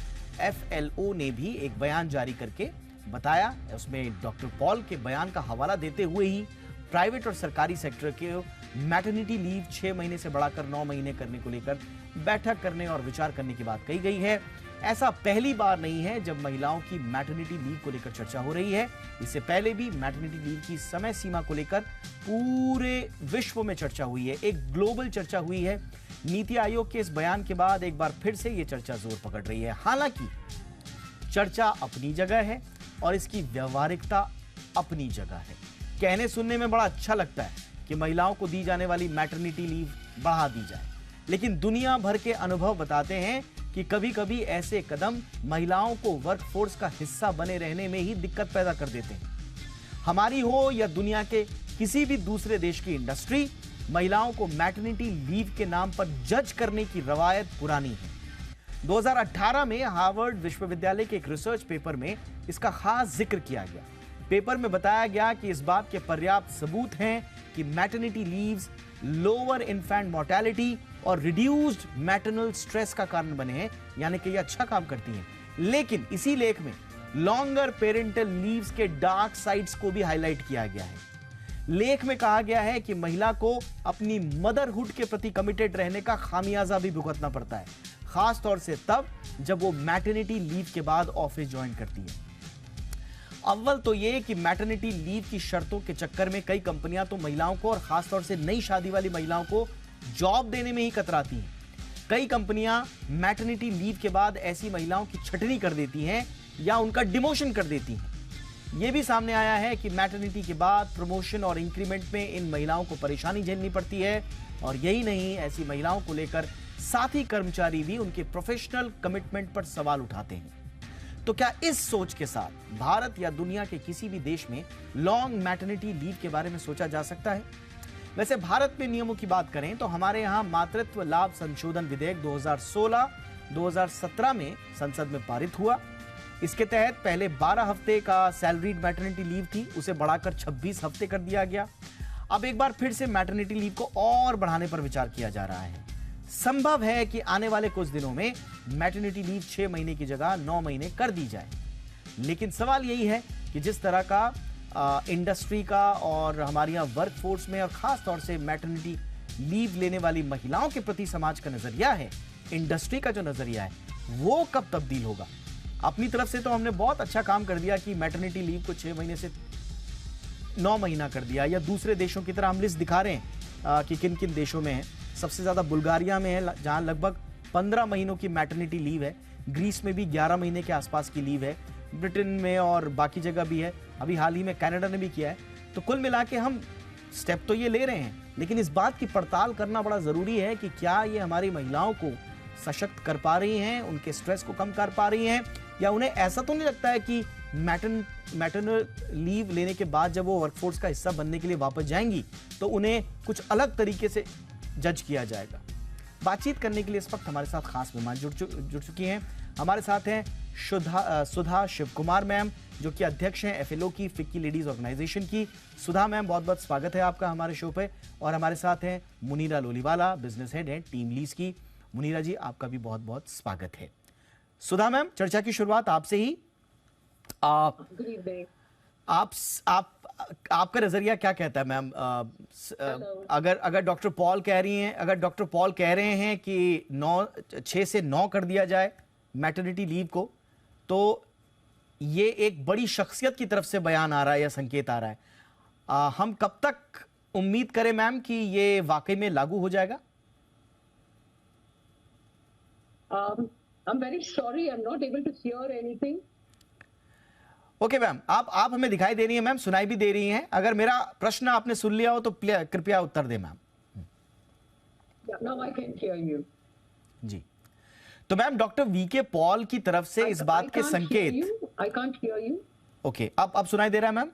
FLO ने भी एक बयान जारी करके बताया, उसमें डॉक्टर पॉल के बयान का हवाला देते हुए ही प्राइवेट और सरकारी सेक्टर के मैटरनिटी लीव 6 महीने से बढ़ाकर 9 महीने करने को लेकर बैठक करने और विचार करने की बात कही गई है। ऐसा पहली बार नहीं है जब महिलाओं की मैटरनिटी लीव को लेकर चर्चा हो रही है। इससे पहले भी मैटरनिटी लीव की समय सीमा को लेकर पूरे विश्व में चर्चा हुई है, एक ग्लोबल चर्चा हुई है। नीति आयोग के इस बयान के बाद एक बार फिर से यह चर्चा जोर पकड़ रही है। हालांकि चर्चा अपनी जगह है और इसकी व्यवहारिकता अपनी जगह है। कहने सुनने में बड़ा अच्छा लगता है कि महिलाओं को दी जाने वाली मैटरनिटी लीव बढ़ा दी जाए, लेकिन दुनिया भर के अनुभव बताते हैं कि कभी-कभी ऐसे कदम महिलाओं को वर्कफोर्स का हिस्सा बने रहने में ही दिक्कत पैदा कर देते हैं। हमारी हो या दुनिया के किसी भी दूसरे देश की इंडस्ट्री, महिलाओं को मैटरनिटी लीव के नाम पर जज करने की रवायत पुरानी है। 2018 में हार्वर्ड विश्वविद्यालय के एक रिसर्च पेपर में इसका खास जिक्र किया गया। पेपर में बताया गया कि इस बात के पर्याप्त सबूत हैं कि maternity leaves lower infant mortality और रिड्यूस्ड मैटरनल स्ट्रेस का कारण बने हैं, यानी कि ये अच्छा काम करती हैं। लेकिन इसी लेख में लॉन्गर पेरेंटल लीव्स के डार्क साइड्स को भी हाईलाइट किया गया है। लेख में कहा गया है कि महिला को अपनी मदरहुड के प्रति कमिटेड रहने का खामियाजा भी भुगतना पड़ता है, खास तौर से तब जब वो मैटरनिटी लीव के बाद ऑफिस ज्वाइन करती है। अव्वल तो ये कि मैटरनिटी लीव की शर्तों के चक्कर में कई कंपनियां तो महिलाओं को और खासतौर से नई शादी वाली महिलाओं को जॉब देने में ही कतराती हैं। कई कंपनियां मैटरनिटी लीव के बाद ऐसी महिलाओं की छटनी कर देती हैं या उनका डिमोशन कर देती हैं। यह भी सामने आया है कि मैटरनिटी के बाद प्रमोशन और इंक्रीमेंट में इन महिलाओं को परेशानी झेलनी पड़ती है। और यही नहीं, ऐसी महिलाओं को लेकर साथी कर्मचारी भी उनके प्रोफेशनल कमिटमेंट पर सवाल उठाते हैं। तो क्या इस सोच के साथ भारत या दुनिया के किसी भी देश में लॉन्ग मैटरनिटी लीव के बारे में सोचा जा सकता है? वैसे भारत में नियमों की बात करें तो हमारे यहां मातृत्व लाभ संशोधन विधेयक 2016-2017 में संसद में पारित हुआ। इसके तहत पहले 12 हफ्ते का सैलरीड मैटरनिटी लीव थी, उसे बढ़ाकर 26 हफ्ते कर दिया गया। अब एक बार फिर से मैटरनिटी लीव को और बढ़ाने पर विचार किया जा रहा है। संभव है कि आने वाले कुछ दिनों में मैटरनिटी लीव 6 महीने की जगह 9 महीने कर दी जाए। लेकिन सवाल यही है कि जिस तरह का इंडस्ट्री का और हमारे यहाँ वर्कफोर्स में और खास तौर से मैटरनिटी लीव लेने वाली महिलाओं के प्रति समाज का नजरिया है, इंडस्ट्री का जो नजरिया है, वो कब तब्दील होगा? अपनी तरफ से तो हमने बहुत अच्छा काम कर दिया कि मैटरनिटी लीव को 6 महीने से 9 महीना कर दिया, या दूसरे देशों की तरह हम लिस्ट दिखा रहे हैं कि किन किन देशों में है। सबसे ज्यादा बुल्गारिया में है, जहां लगभग 15 महीनों की मैटरनिटी लीव है। ग्रीस में भी 11 महीने के आसपास की लीव है। ब्रिटेन में और बाकी जगह भी है। अभी हाल ही में कनाडा ने भी किया है। तो कुल मिला के हम स्टेप तो ये ले रहे हैं, लेकिन इस बात की पड़ताल करना बड़ा जरूरी है कि क्या ये हमारी महिलाओं को सशक्त कर पा रही हैं, उनके स्ट्रेस को कम कर पा रही हैं, या उन्हें ऐसा तो नहीं लगता है कि मैटरनल लीव लेने के बाद जब वो वर्कफोर्स का हिस्सा बनने के लिए वापस जाएंगी तो उन्हें कुछ अलग तरीके से जज किया जाएगा। बातचीत करने के लिए इस वक्त हमारे साथ खास मेहमान जुड़ चुकी हैं। हमारे साथ हैं सुधा शिव कुमार मैम, जो कि अध्यक्ष हैं एफएलओ की, फिक्की लेडीज ऑर्गेनाइजेशन की। सुधा मैम, बहुत बहुत स्वागत है आपका हमारे शो पे। और हमारे साथ हैं मुनीरा लोलीवाला, बिजनेस हेड हैं टीम लीज की। मुनीरा जी, आपका भी बहुत बहुत स्वागत है। सुधा मैम, चर्चा की शुरुआत आपसे ही। आपका नजरिया क्या कहता है मैम? अगर डॉक्टर पॉल कह रही हैं, अगर डॉक्टर पॉल कह रहे हैं कि 6 से 9 कर दिया जाए मैटरनिटी लीव को, तो ये एक बड़ी शख्सियत की तरफ से बयान आ रहा है या संकेत आ रहा है। हम कब तक उम्मीद करें मैम कि ये वाकई में लागू हो जाएगा? I'm very sorry, I'm not able to hear anything. Okay ma'am, आप हमें दिखाई दे रही हैं मैम, सुनाई भी दे रही हैं। अगर मेरा प्रश्न आपने सुन लिया हो तो कृपया उत्तर दें ma'am. Now I can hear you. जी, तो मैम डॉक्टर वीके पॉल की तरफ से इस बात के संकेत। I can't hear you. Okay, अब सुनाई दे रहा है ma'am?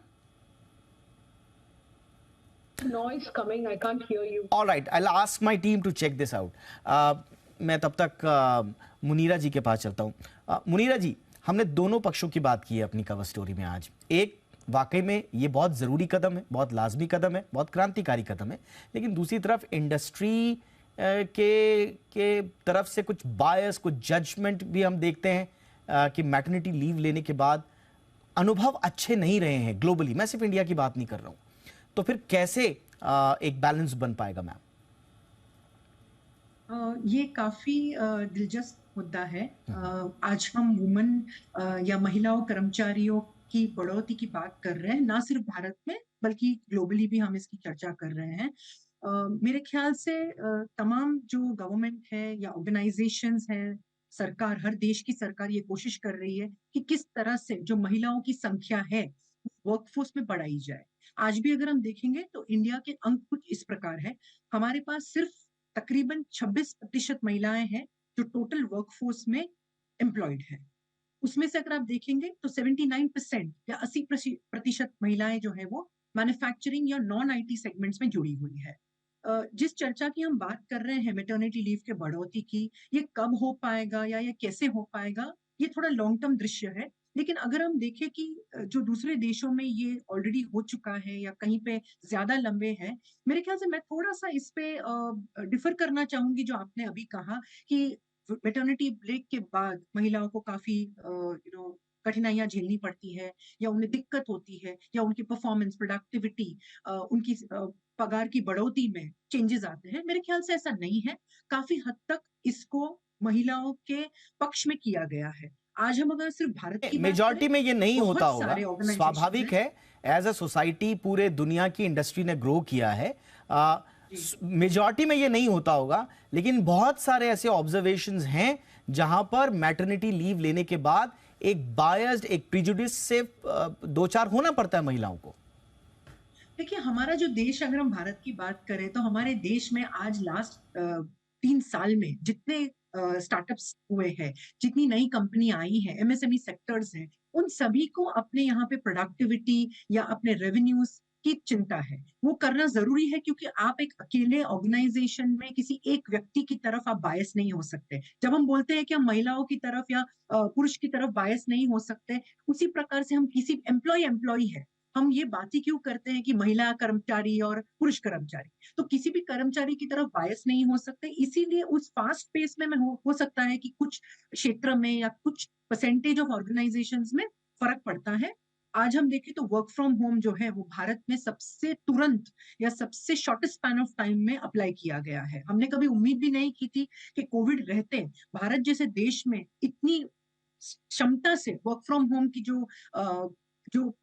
Noise coming, I can't hear you. All right, I'll ask my team to check this out. मैं तब तक मुनीरा जी के पास चलता हूँ। मुनीरा जी, हमने दोनों पक्षों की बात की है अपनी कवर स्टोरी में आज। एक, वाकई में ये बहुत ज़रूरी कदम है, बहुत लाजमी कदम है, बहुत क्रांतिकारी कदम है। लेकिन दूसरी तरफ इंडस्ट्री के तरफ से कुछ बायस, कुछ जजमेंट भी हम देखते हैं कि मैटरनिटी लीव लेने के बाद अनुभव अच्छे नहीं रहे हैं ग्लोबली। मैं सिर्फ इंडिया की बात नहीं कर रहा हूँ। तो फिर कैसे एक बैलेंस बन पाएगा मैम? ये काफी दिलचस्प मुद्दा है। आज हम वुमन या महिलाओं कर्मचारियों की बढ़ोतरी की बात कर रहे हैं, ना सिर्फ भारत में बल्कि ग्लोबली भी हम इसकी चर्चा कर रहे हैं। मेरे ख्याल से तमाम जो गवर्नमेंट है या ऑर्गेनाइजेशंस हैं, सरकार, हर देश की सरकार ये कोशिश कर रही है कि किस तरह से जो महिलाओं की संख्या है वर्कफोर्स में बढ़ाई जाए। आज भी अगर हम देखेंगे तो इंडिया के अंक कुछ इस प्रकार है। हमारे पास सिर्फ तकरीबन 26% महिलाएं हैं जो टोटल वर्कफोर्स में एम्प्लॉयड है। उसमें से अगर आप देखेंगे तो 79% या 80% महिलाएं जो है वो मैन्युफैक्चरिंग या नॉन आईटी सेगमेंट्स में जुड़ी हुई है। जिस चर्चा की हम बात कर रहे हैं मैटरनिटी लीव के बढ़ोतरी की, ये कब हो पाएगा या ये कैसे हो पाएगा, ये थोड़ा लॉन्ग टर्म दृश्य है। लेकिन अगर हम देखें कि जो दूसरे देशों में ये ऑलरेडी हो चुका है या कहीं पे ज्यादा लंबे हैं, मेरे ख्याल से मैं थोड़ा सा इस पे डिफर करना चाहूंगी जो आपने अभी कहा कि मैटरनिटी ब्रेक के बाद महिलाओं को काफी कठिनाइयां झेलनी पड़ती है या उन्हें दिक्कत होती है या उनकी परफॉर्मेंस, प्रोडक्टिविटी, उनकी पगार की बढ़ोतरी में चेंजेस आते हैं। मेरे ख्याल से ऐसा नहीं है। काफी हद तक इसको महिलाओं के पक्ष में किया गया है। आज हम अगर सिर्फ भारत की मेजॉरिटी में ये नहीं होता होगा, स्वाभाविक है। एज अ सोसाइटी पूरे दुनिया की इंडस्ट्री ने ग्रो किया है, मेजॉरिटी में ये नहीं होता होगा। लेकिन बहुत सारे ऐसे ऑब्जर्वेशंस हैं जहां पर मैटरनिटी लीव लेने के बाद एक बायस्ड, एक प्रिजुडिस से दो चार होना पड़ता है महिलाओं को। देखिए, हमारा जो देश, अगर हम भारत की बात करें तो हमारे देश में आज लास्ट 3 साल में जितने स्टार्टअप्स हुए हैं, जितनी नई कंपनी आई हैं, एमएसएमई सेक्टर्स हैं, उन सभी को अपने यहाँ पे प्रोडक्टिविटी या अपने रेवेन्यूज की चिंता है। वो करना जरूरी है क्योंकि आप एक अकेले ऑर्गेनाइजेशन में किसी एक व्यक्ति की तरफ आप बायस नहीं हो सकते। जब हम बोलते हैं कि हम महिलाओं की तरफ या पुरुष की तरफ बायस नहीं हो सकते, उसी प्रकार से हम किसी एम्प्लॉय है, हम ये बात ही क्यों करते हैं कि महिला कर्मचारी और पुरुष कर्मचारी, तो किसी भी कर्मचारी की तरफ बायस नहीं हो सकते। इसीलिए उस फास्ट पेस में हो सकता है कि कुछ क्षेत्र में या कुछ परसेंटेज ऑफ ऑर्गेनाइजेशंस में फर्क पड़ता है। आज हम देखें तो वर्क फ्रॉम होम जो है वो भारत में सबसे तुरंत या सबसे शॉर्टेस्ट स्पैन ऑफ टाइम में अप्लाई किया गया है। हमने कभी उम्मीद भी नहीं की थी कि कोविड रहते भारत जैसे देश में इतनी क्षमता से वर्क फ्रॉम होम की जो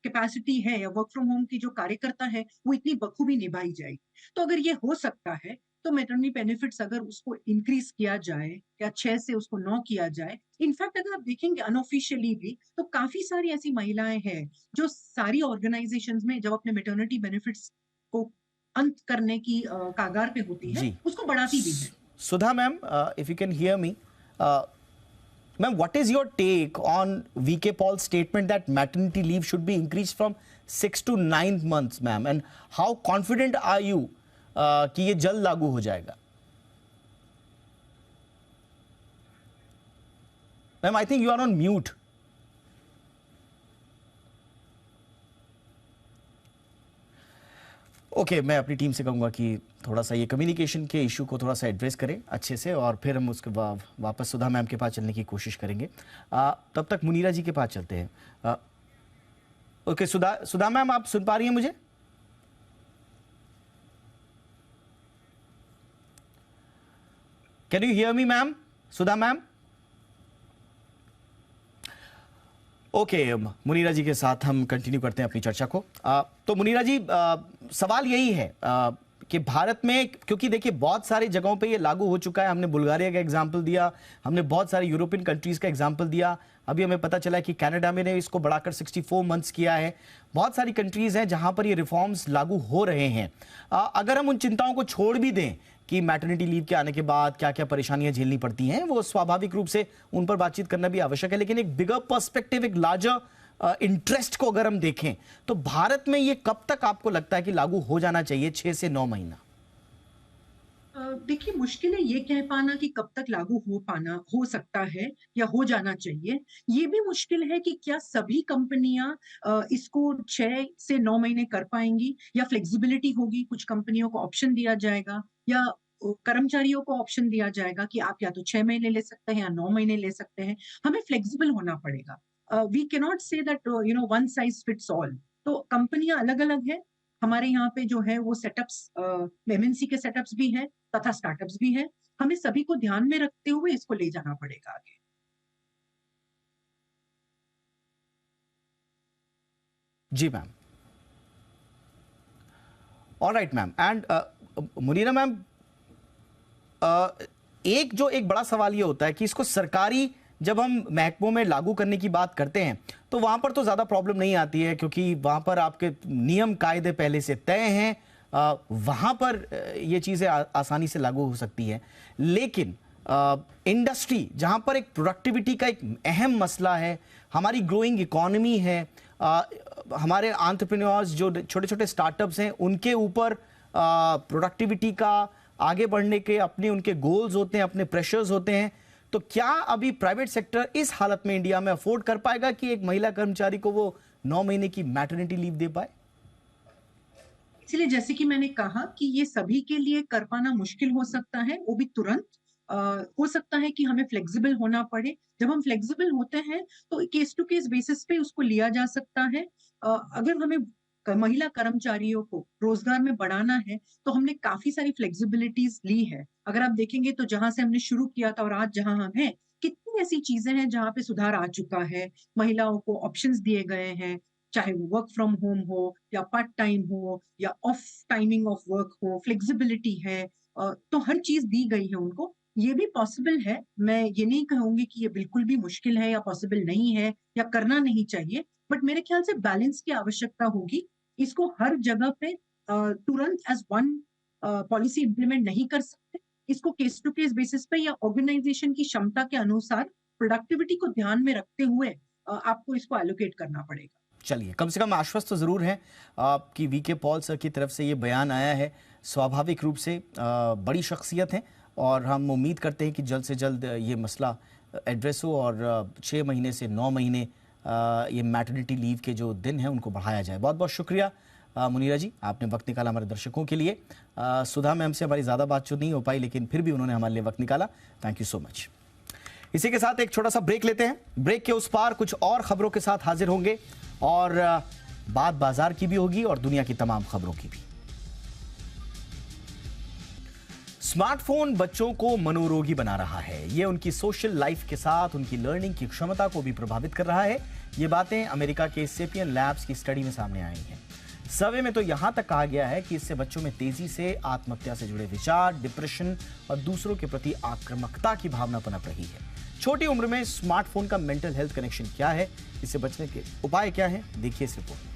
कैपेसिटी है या वर्क फ्रॉम होम की जो कार्यकर्ता है वो इतनी बखूबी निभाई जाएगी। तो अगर ये हो सकता है तो मैटरनिटी बेनिफिट्स अगर उसको इंक्रीज किया जाए या 6 से उसको 9 किया जाए, इनफैक्ट अगर आप देखेंगे अनऑफिशियली भी तो काफी सारी ऐसी महिलाएं हैं जो सारी ऑर्गेनाइजेशंस में जब अपने मैटरनिटी बेनिफिट्स को अंत करने की कागार पे होती है, उसको बढ़ाती भी है। Sudha ma'am, if you can hear me, ma'am, what is your take on VK Paul's statement that maternity leave should be increased from 6 to 9 months, ma'am? And how confident are you कि ये जल्द लागू हो जाएगा? Ma'am I think you are on mute. Okay, मैं अपनी team से कहूँगा कि थोड़ा सा ये कम्युनिकेशन के इशू को थोड़ा सा एड्रेस करें अच्छे से, और फिर हम उसके बाद वापस सुधा मैम के पास चलने की कोशिश करेंगे। तब तक मुनीरा जी के पास चलते हैं। ओके, सुधा मैम, आप सुन पा रही हैं मुझे? Can you hear me ma'am? Sudha ma'am? Okay, Munira ji के साथ हम कंटिन्यू करते हैं अपनी चर्चा को। तो मुनीरा जी, सवाल यही है कि भारत में, क्योंकि देखिए बहुत सारी जगहों पे ये लागू हो चुका है, हमने बुल्गारिया का एग्जांपल दिया, हमने बहुत सारे यूरोपियन कंट्रीज का एग्जांपल दिया, अभी हमें पता चला है कि कनाडा में ने इसको बढ़ाकर 64 मंथ्स किया है। बहुत सारी कंट्रीज हैं जहां पर ये रिफॉर्म्स लागू हो रहे हैं। अगर हम उन चिंताओं को छोड़ भी दें कि मैटरनिटी लीव के आने के बाद क्या क्या परेशानियां झेलनी पड़ती हैं, वो स्वाभाविक रूप से उन पर बातचीत करना भी आवश्यक है, लेकिन एक बिगर पर्सपेक्टिव, एक लार्जर इंटरेस्ट को अगर हम देखें तो भारत में ये कब तक आपको लगता है कि लागू हो जाना चाहिए? 6 से 9 महीना? देखिए, मुश्किल है ये कह पाना कि कब तक लागू हो सकता है या हो जाना चाहिए। ये भी मुश्किल है कि क्या सभी कंपनियां इसको 6 से 9 महीने कर पाएंगी, या फ्लेक्सिबिलिटी होगी, कुछ कंपनियों को ऑप्शन दिया जाएगा, या कर्मचारियों को ऑप्शन दिया जाएगा कि आप या तो 6 महीने ले सकते हैं या 9 महीने ले सकते हैं। हमें फ्लेक्सिबल होना पड़ेगा। We can not say that one size fits all. तो कंपनियां अलग-अलग हैं। हमारे यहाँ पे जो है वो सेटअप्स, एमएनसी के सेटअप्स भी हैं तथा स्टार्टअप्स भी हैं। हमें सभी को ध्यान में रखते हुए इसको ले जाना पड़ेगा आगे। जी ma'am. All right ma'am. And Munira ma'am, एक बड़ा सवाल ये होता है कि इसको सरकारी, जब हम महकमों में लागू करने की बात करते हैं तो वहां पर तो ज्यादा प्रॉब्लम नहीं आती है, क्योंकि वहां पर आपके नियम कायदे पहले से तय हैं, वहां पर ये चीजें आसानी से लागू हो सकती है। लेकिन इंडस्ट्री, जहां पर एक प्रोडक्टिविटी का एक अहम मसला है, हमारी ग्रोइंग इकोनॉमी है, हमारे एंटरप्रेन्योर्स जो छोटे छोटे स्टार्टअप्स हैं, उनके ऊपर प्रोडक्टिविटी का आगे बढ़ने के अपने उनके गोल्स होते हैं, अपने प्रेशर्स होते हैं। तो क्या अभी प्राइवेट सेक्टर इस हालत में इंडिया में अफोर्ड कर पाएगा कि एक महिला कर्मचारी को वो 9 महीने की मैटरनिटी लीव दे पाए? इसलिए जैसे कि मैंने कहा कि ये सभी के लिए कर पाना मुश्किल हो सकता है, वो भी तुरंत। हो सकता है कि हमें फ्लेक्सिबल होना पड़े। जब हम फ्लेक्सिबल होते हैं तो केस टू केस बेसिस पे उसको लिया जा सकता है। अगर हमें महिला कर्मचारियों को रोजगार में बढ़ाना है तो हमने काफी सारी फ्लेक्सिबिलिटीज ली है। अगर आप देखेंगे तो जहां से हमने शुरू किया था और आज जहां हम हैं, कितनी ऐसी चीजें हैं जहां पे सुधार आ चुका है। महिलाओं को ऑप्शंस दिए गए हैं, चाहे वो वर्क फ्रॉम होम हो या पार्ट टाइम हो या ऑफ टाइमिंग ऑफ वर्क हो, फ्लेक्सिबिलिटी है। तो हर चीज दी गई है उनको। ये भी पॉसिबल है। मैं ये नहीं कहूंगी कि ये बिल्कुल भी मुश्किल है या पॉसिबल नहीं है या करना नहीं चाहिए, बट मेरे ख्याल से बैलेंस की आवश्यकता होगी। इसको हर जगह पे तुरंत एज वन पॉलिसी इंप्लीमेंट नहीं कर सकते। इसको केस टू केस बेसिस पे या ऑर्गेनाइजेशन की क्षमता के अनुसार प्रोडक्टिविटी को ध्यान में रखते हुए आपको इसको एलोकेट करना पड़ेगा। चलिए, कम से कम आश्वस्त तो जरूर है कि वीके पॉल सर की तरफ से ये बयान आया है। स्वाभाविक रूप से बड़ी शख्सियत है और हम उम्मीद करते हैं कि जल्द से जल्द ये मसला एड्रेस हो और 6 महीने से 9 महीने ये मैटरनिटी लीव के जो दिन हैं उनको बढ़ाया जाए। बहुत बहुत शुक्रिया मुनीरा जी, आपने वक्त निकाला हमारे दर्शकों के लिए। सुधा मैम से हमारी ज़्यादा बातचीत नहीं हो पाई, लेकिन फिर भी उन्होंने हमारे लिए वक्त निकाला। Thank you so much. इसी के साथ एक छोटा सा ब्रेक लेते हैं। ब्रेक के उस पार कुछ और खबरों के साथ हाजिर होंगे और बात बाजार की भी होगी और दुनिया की तमाम खबरों की भी। स्मार्टफोन बच्चों को मनोरोगी बना रहा है। ये उनकी सोशल लाइफ के साथ उनकी लर्निंग की क्षमता को भी प्रभावित कर रहा है। ये बातें अमेरिका के सेपियन लैब्स की स्टडी में सामने आई हैं। सर्वे में तो यहां तक कहा गया है कि इससे बच्चों में तेजी से आत्महत्या से जुड़े विचार, डिप्रेशन और दूसरों के प्रति आक्रामकता की भावना पनप रही है। छोटी उम्र में स्मार्टफोन का मेंटल हेल्थ कनेक्शन क्या है, इससे बचने के उपाय क्या है, देखिए इस रिपोर्ट में।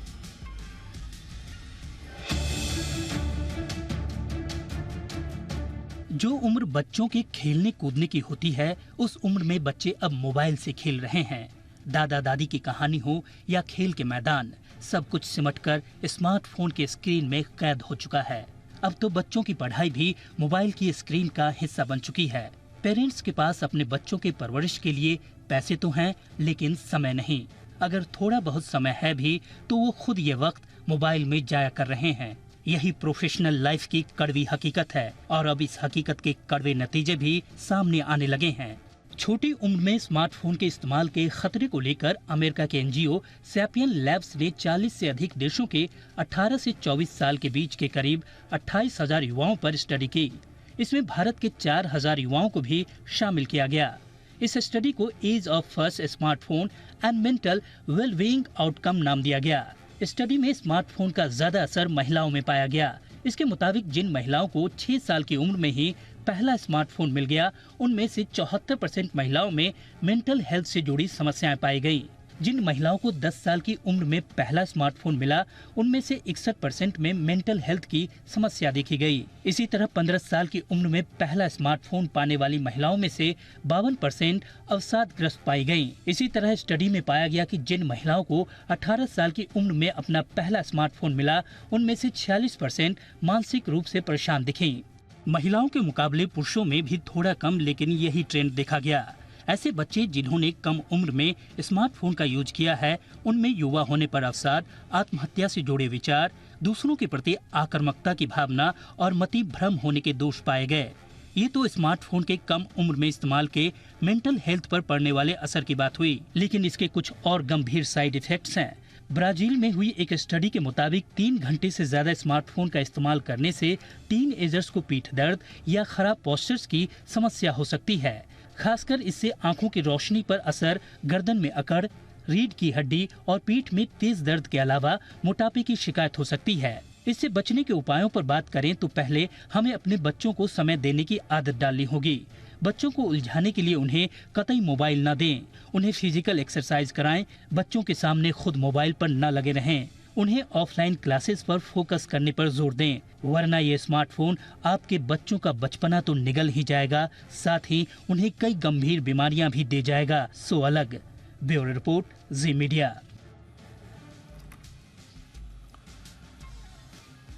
जो उम्र बच्चों के खेलने कूदने की होती है, उस उम्र में बच्चे अब मोबाइल से खेल रहे हैं। दादा दादी की कहानी हो या खेल के मैदान, सब कुछ सिमटकर स्मार्टफोन के स्क्रीन में कैद हो चुका है। अब तो बच्चों की पढ़ाई भी मोबाइल की स्क्रीन का हिस्सा बन चुकी है। पेरेंट्स के पास अपने बच्चों के परवरिश के लिए पैसे तो हैं, लेकिन समय नहीं। अगर थोड़ा बहुत समय है भी तो वो खुद ये वक्त मोबाइल में जाया कर रहे हैं। यही प्रोफेशनल लाइफ की कड़वी हकीकत है और अब इस हकीकत के कड़वे नतीजे भी सामने आने लगे हैं। छोटी उम्र में स्मार्टफोन के इस्तेमाल के खतरे को लेकर अमेरिका के एनजीओ सैपियन लैब्स ने 40 से अधिक देशों के 18 से 24 साल के बीच के करीब 28,000 युवाओं पर स्टडी की। इसमें भारत के 4,000 युवाओं को भी शामिल किया गया। इस स्टडी को age of first smartphone and mental wellbeing outcome नाम दिया गया। स्टडी में स्मार्टफोन का ज्यादा असर महिलाओं में पाया गया। इसके मुताबिक जिन महिलाओं को 6 साल की उम्र में ही पहला स्मार्टफोन मिल गया, उनमें से 74% महिलाओं में मेंटल हेल्थ से जुड़ी समस्याएं पाई गईं। जिन महिलाओं को 10 साल की उम्र में पहला स्मार्टफोन मिला, उनमें से 61% में मेंटल हेल्थ की समस्या देखी गई। इसी तरह 15 साल की उम्र में पहला स्मार्टफोन पाने वाली महिलाओं में से 52% अवसादग्रस्त पाई गईं। इसी तरह स्टडी में पाया गया कि जिन महिलाओं को 18 साल की उम्र में अपना पहला स्मार्टफोन मिला, उनमें से 46% मानसिक रूप से परेशान दिखीं। महिलाओं के मुकाबले पुरुषों में भी थोड़ा कम, लेकिन यही ट्रेंड देखा गया। ऐसे बच्चे जिन्होंने कम उम्र में स्मार्टफोन का यूज किया है, उनमें युवा होने पर अवसाद, आत्महत्या से जुड़े विचार, दूसरों के प्रति आक्रामकता की भावना और मति भ्रम होने के दोष पाए गए। ये तो स्मार्टफोन के कम उम्र में इस्तेमाल के मेंटल हेल्थ पर पड़ने वाले असर की बात हुई, लेकिन इसके कुछ और गंभीर साइड इफेक्ट्स हैं। ब्राजील में हुई एक स्टडी के मुताबिक 3 घंटे से ज्यादा स्मार्टफोन का इस्तेमाल करने से टीनएजर्स को पीठ दर्द या खराब पोस्चर्स की समस्या हो सकती है। खासकर इससे आंखों की रोशनी पर असर, गर्दन में अकड़, रीढ़ की हड्डी और पीठ में तेज दर्द के अलावा मोटापे की शिकायत हो सकती है। इससे बचने के उपायों पर बात करें तो पहले हमें अपने बच्चों को समय देने की आदत डालनी होगी। बच्चों को उलझाने के लिए उन्हें कतई मोबाइल न दें। उन्हें फिजिकल एक्सरसाइज कराएं। बच्चों के सामने खुद मोबाइल पर न लगे रहें। उन्हें ऑफलाइन क्लासेस पर फोकस करने पर जोर दें, वरना ये स्मार्टफोन आपके बच्चों का बचपना तो निगल ही जाएगा, साथ ही उन्हें कई गंभीर बीमारियां भी दे जाएगा। सो अलग। ब्यूरो रिपोर्ट, जी मीडिया।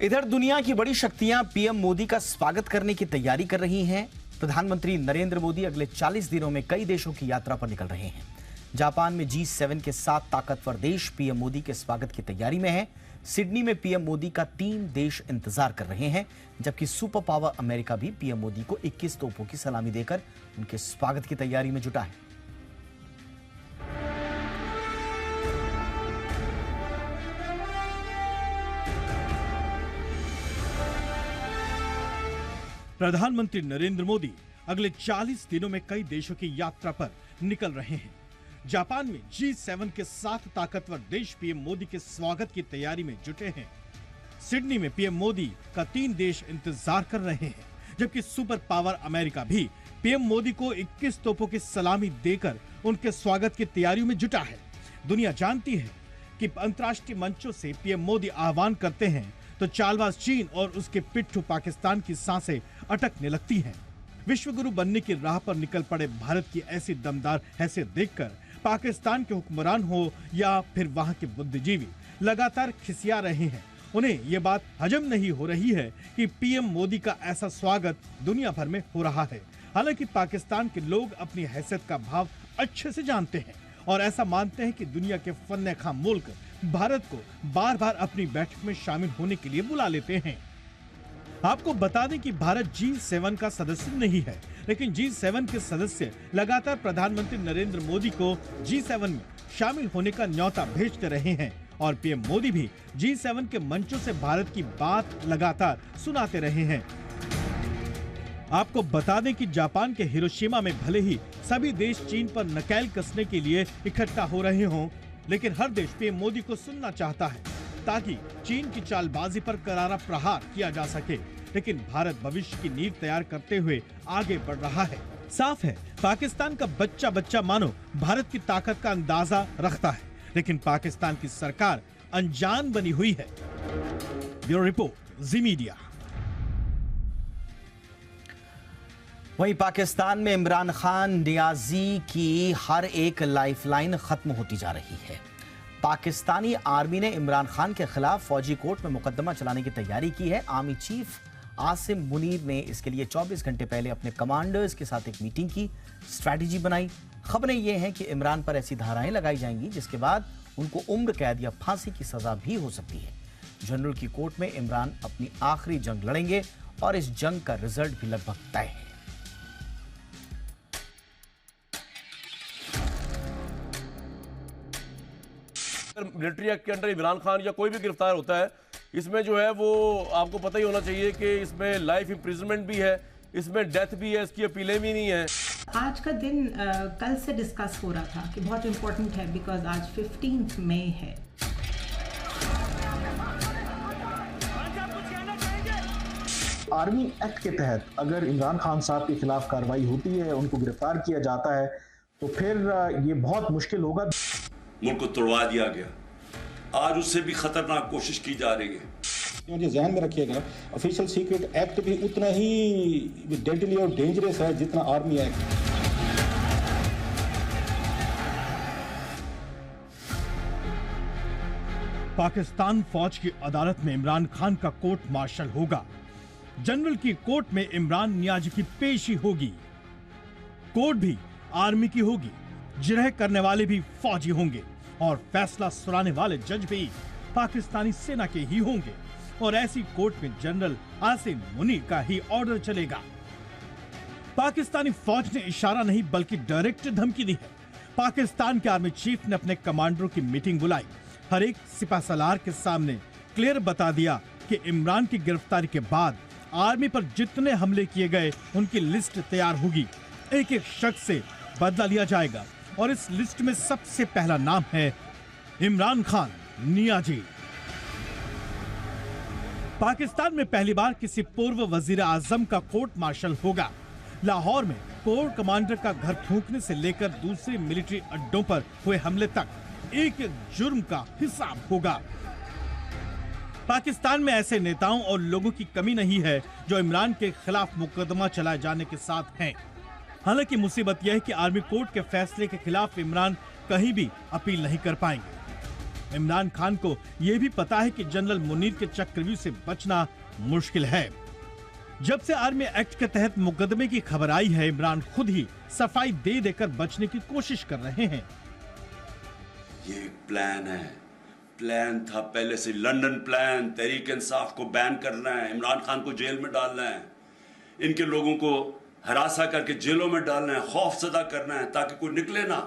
इधर दुनिया की बड़ी शक्तियां पीएम मोदी का स्वागत करने की तैयारी कर रही हैं। प्रधानमंत्री नरेंद्र मोदी अगले 40 दिनों में कई देशों की यात्रा पर निकल रहे हैं। जापान में G7 के 7 ताकतवर देश पीएम मोदी के स्वागत की तैयारी में हैं। सिडनी में पीएम मोदी का 3 देश इंतजार कर रहे हैं, जबकि सुपर पावर अमेरिका भी पीएम मोदी को 21 तोपों की सलामी देकर उनके स्वागत की तैयारी में जुटा है। प्रधानमंत्री नरेंद्र मोदी अगले 40 दिनों में कई देशों की यात्रा पर निकल रहे हैं। जापान में G7 के 7 ताकतवर देश पीएम मोदी के स्वागत की तैयारी में जुटे हैं। सिडनी में पीएम मोदी का 3 देश इंतजार कर रहे हैं, जबकि सुपर पावर अमेरिका भी पीएम मोदी को 21 तोपों की सलामी देकर उनके स्वागत की तैयारियों में जुटा है। दुनिया जानती है कि अंतर्राष्ट्रीय मंचों से पीएम मोदी आह्वान करते हैं तो चालबाज चीन और उसके पिट्ठू पाकिस्तान की सांसें अटकने लगती हैं। विश्वगुरु बनने की राह पर निकल पड़े भारत की ऐसी दमदार हैसियत देखकर पाकिस्तान के हुक्मरान हो या फिर वहां के बुद्धिजीवी लगातार खिसिया रहे हैं। उन्हें ये बात हजम नहीं हो रही है कि पीएम मोदी का ऐसा स्वागत दुनिया भर में हो रहा है। हालांकि पाकिस्तान के लोग अपनी हैसियत का भाव अच्छे से जानते हैं और ऐसा मानते हैं कि दुनिया के फन्ने खां मुल्क भारत को बार बार अपनी बैठक में शामिल होने के लिए बुला लेते हैं। आपको बता दें कि भारत G7 का सदस्य नहीं है, लेकिन G7 के सदस्य लगातार प्रधानमंत्री नरेंद्र मोदी को G7 में शामिल होने का न्योता भेजते रहे हैं और पीएम मोदी भी G7 के मंचों से भारत की बात लगातार सुनाते रहे हैं। आपको बता दें कि जापान के हिरोशिमा में भले ही सभी देश चीन पर नकेल कसने के लिए इकट्ठा हो रहे हों, लेकिन हर देश पीएम मोदी को सुनना चाहता है ताकि चीन की चालबाजी पर करारा प्रहार किया जा सके। लेकिन भारत भविष्य की नींव तैयार करते हुए आगे बढ़ रहा है। साफ है, पाकिस्तान का बच्चा बच्चा मानो भारत की ताकत का अंदाजा रखता है, लेकिन पाकिस्तान की सरकार अनजान बनी हुई है। ब्यूरो रिपोर्ट, जी मीडिया। वहीं पाकिस्तान में इमरान खान नियाजी की हर एक लाइफलाइन खत्म होती जा रही है। पाकिस्तानी आर्मी ने इमरान खान के खिलाफ फौजी कोर्ट में मुकदमा चलाने की तैयारी की है। आर्मी चीफ आसिम मुनीर ने इसके लिए 24 घंटे पहले अपने कमांडर्स के साथ एक मीटिंग की, स्ट्रैटेजी बनाई। खबरें ये हैं कि इमरान पर ऐसी धाराएं लगाई जाएंगी जिसके बाद उनको उम्र कैद या फांसी की सजा भी हो सकती है। जनरल की कोर्ट में इमरान अपनी आखिरी जंग लड़ेंगे और इस जंग का रिजल्ट भी लगभग तय है। मिलिट्री एक्ट के अंडर इमरान खान या कोई भी गिरफ्तार होता है, इसमें जो है वो आपको पता ही होना चाहिए कि इसमें लाइफ इम्प्रिजनमेंट भी है, इसमें डेथ भी है, इसकी अपीलें भी नहीं है। आज का दिन कल से डिस्कस हो रहा था कि बहुत इम्पोर्टेंट है बिकॉज आज 15 मई है। आर्मी एक्ट के तहत अगर इमरान खान साहब के खिलाफ कार्रवाई होती है, उनको गिरफ्तार किया जाता है, तो फिर ये बहुत मुश्किल होगा। मुल्क को तोड़वा दिया गया, आज उससे भी खतरनाक कोशिश की जा रही है। मुझे ध्यान में रखिएगा, ऑफिशियल सीक्रेट एक्ट भी उतना ही डेडली और डेंजरस है जितना आर्मी एक्ट। पाकिस्तान फौज की अदालत में इमरान खान का कोर्ट मार्शल होगा। जनरल की कोर्ट में इमरान नियाजी की पेशी होगी। कोर्ट भी आर्मी की होगी, जिरह करने वाले भी फौजी होंगे और फैसला सुनाने वाले जज भी पाकिस्तानी सेना के ही होंगे। और ऐसी कोर्ट में जनरल आसिम मुनीर का ही ऑर्डर चलेगा। पाकिस्तानी फौज ने इशारा नहीं बल्कि डायरेक्ट धमकी दी है। पाकिस्तान के आर्मी चीफ ने अपने कमांडरों की मीटिंग बुलाई, हर एक सिपाहसालार के सामने क्लियर बता दिया कि इमरान की गिरफ्तारी के बाद आर्मी पर जितने हमले किए गए उनकी लिस्ट तैयार होगी। एक एक शख्स से बदला लिया जाएगा और इस लिस्ट में सबसे पहला नाम है इमरान खान नियाजी। पाकिस्तान में पहली बार किसी पूर्व वजीर आजम का कोर्ट मार्शल होगा। लाहौर में कोर कमांडर का घर फूंकने से लेकर दूसरे मिलिट्री अड्डों पर हुए हमले तक एक एक जुर्म का हिसाब होगा। पाकिस्तान में ऐसे नेताओं और लोगों की कमी नहीं है जो इमरान के खिलाफ मुकदमा चलाए जाने के साथ हैं। हालांकि मुसीबत यह है कि आर्मी कोर्ट के फैसले के खिलाफ इमरान कहीं भी अपील नहीं कर पाएंगे। इमरान खान को यह भी पता है कि जनरल मुनीर के चक्रव्यूह से बचना मुश्किल है। जब से आर्मी एक्ट के तहत मुकदमे की खबर आई है, इमरान खुद ही सफाई दे देकर बचने की कोशिश कर रहे हैं। ये एक प्लान है, प्लान था पहले से, लंदन प्लान, तहरीक इंसाफ को बैन करना है, इमरान खान को जेल में डालना है, इनके लोगों को हरासा करके जेलों में डालना है, खौफजदा करना है ताकि कोई निकले ना।